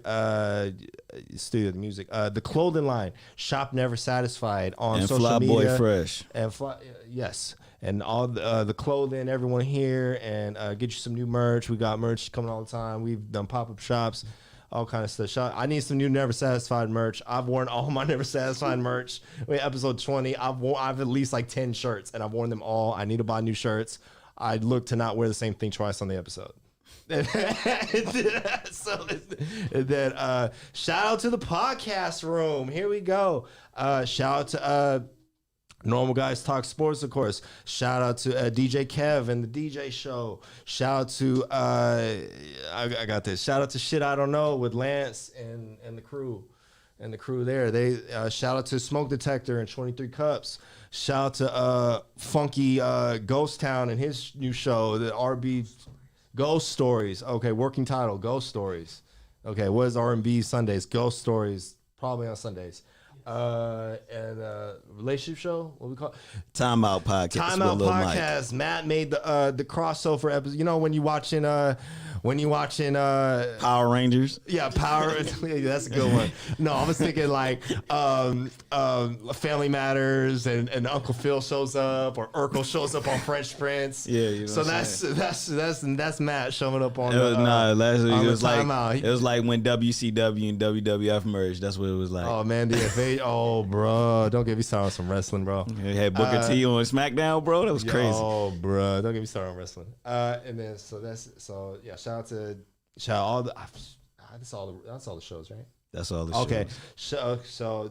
Studio the Music. The clothing line, Shop Never Satisfied on and social Fly media. Boy Fresh. And yes. And all the clothing, everyone here, and get you some new merch. We got merch coming all the time. We've done pop-up shops, all kind of stuff. I need some new Never Satisfied merch. I've worn all my Never Satisfied merch. Wait, episode 20, I've at least like 10 shirts, and I've worn them all. I need to buy new shirts. I look to not wear the same thing twice on the episode. So then shout out to the podcast room. Here we go. Shout out to Normal Guys Talk Sports, of course. Shout out to DJ Kev and the DJ Show. Shout out to I got this. Shout out to Shit I Don't Know with Lance and the crew. And the crew there. They shout out to Smoke Detector and 23 Cups. Shout out to Funky Ghost Town and his new show, the RB Ghost Stories. Okay, working title, Ghost Stories. Okay, what is R&B Sundays? Ghost Stories, probably on Sundays. And relationship show, what we call it? Timeout Podcast. Timeout Podcast. Matt made the crossover episode. You know when you watching Power Rangers. Yeah, Power. That's a good one. No, I was thinking like Family Matters and Uncle Phil shows up, or Urkel shows up on Fresh Prince. Yeah, you know so that's Matt showing up on. Last week it was like Timeout. it was like when WCW and WWF merged. That's what it was like. Oh man, DFA. Oh bro, don't get me started on some wrestling, bro. They had Booker T on SmackDown, bro. That was crazy. Oh bro, don't get me started on wrestling. And then yeah. Shout out all the. That's all the shows, right? That's all the shows. Okay, so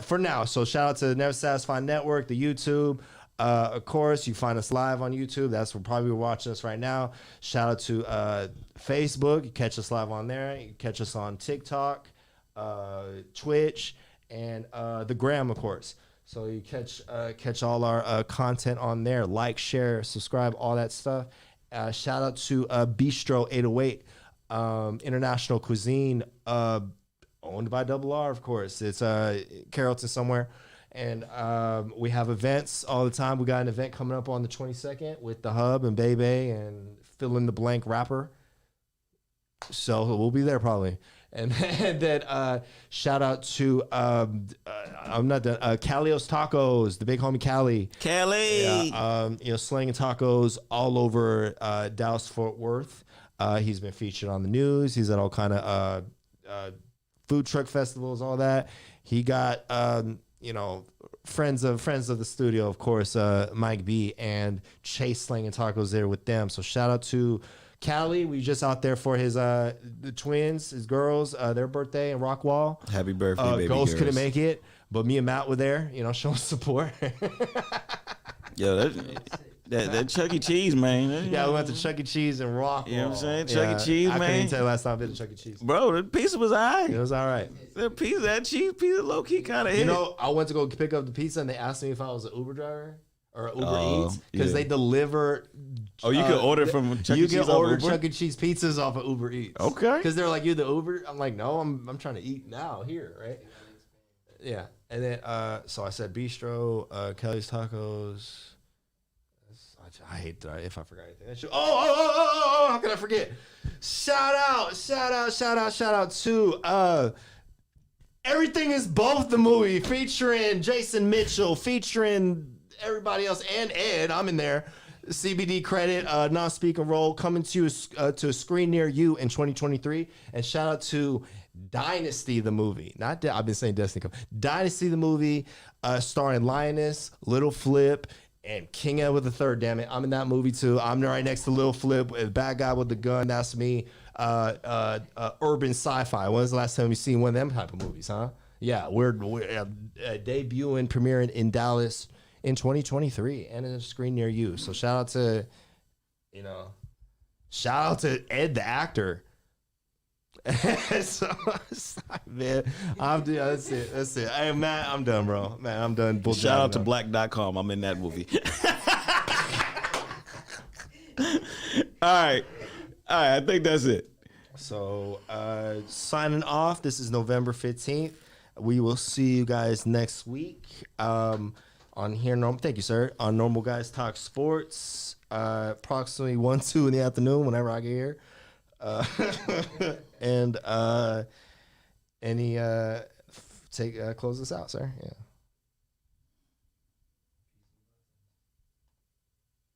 For now. So shout out to Never Satisfied Network, the YouTube. Of course, you find us live on YouTube. That's where probably you're watching us right now. Shout out to Facebook. You catch us live on there. You catch us on TikTok, Twitch, and the Gram, of course. So you catch all our content on there. Like, share, subscribe, all that stuff. Shout out to Bistro 808, international cuisine, owned by Double R, of course. It's Carrollton somewhere. And we have events all the time. We got an event coming up on the 22nd with The Hub and Bebe and Fill in the Blank Rapper. So we'll be there probably. And then shout out to I'm not done. Calios Tacos, the big homie Cali. Yeah, slanging tacos all over Dallas Fort Worth. He's been featured on the news. He's at all kind of food truck festivals, all that. He got friends of the studio, of course, Mike B and Chase slanging tacos there with them. So shout out to Cali. We just out there for his the twins, his girls, their birthday in Rockwall. Happy birthday, baby Ghost girls. couldn't make it, but me and Matt were there, showing support. Yo, that Chuck E. Cheese, man. Yeah, we went to Chuck E. Cheese in Rockwall. You know what I'm saying? Chuck E. Cheese, I man. couldn't even tell you last time I've been to Chuck E. Cheese. Bro, the pizza was all right. It was all right. That cheese pizza low-key kind of hit. I went to go pick up the pizza, and they asked me if I was an Uber driver or Uber Eats, because they deliver. Oh, you can order from Chuck E. Cheese. You can order Chuck E. Cheese pizzas off of Uber Eats. Okay. Because they're like, you the Uber? I'm like, no, I'm trying to eat now here, right? Yeah. And then so I said bistro, Kelly's Tacos. I hate that if I forgot anything. Oh, how can I forget? Shout out to Everything is Both, the movie, featuring Jason Mitchell, featuring everybody else, and Ed. I'm in there. CBD credit, non-speaking role, coming to to a screen near you in 2023. And shout out to Dynasty, the movie. I've been saying Destiny. Dynasty, the movie, starring Lioness, Little Flip, And King Edward III, damn it, I'm in that movie too. I'm right next to Lil Flip, a bad guy with the gun. That's me. Urban sci-fi. When was the last time you seen one of them type of movies, huh? Yeah, we're debuting, premiering in Dallas in 2023 and in a screen near you. So shout out to Ed the actor. So, man, that's it. Hey, Matt, I'm done, bro. Man, I'm done. Shout out to black.com. I'm in that movie. All right. I think that's it. So, signing off. This is November 15th. We will see you guys next week on here. Thank you, sir. On Normal Guys Talk Sports, approximately 1-2 in the afternoon, whenever I get here. And close us out, sir. Yeah.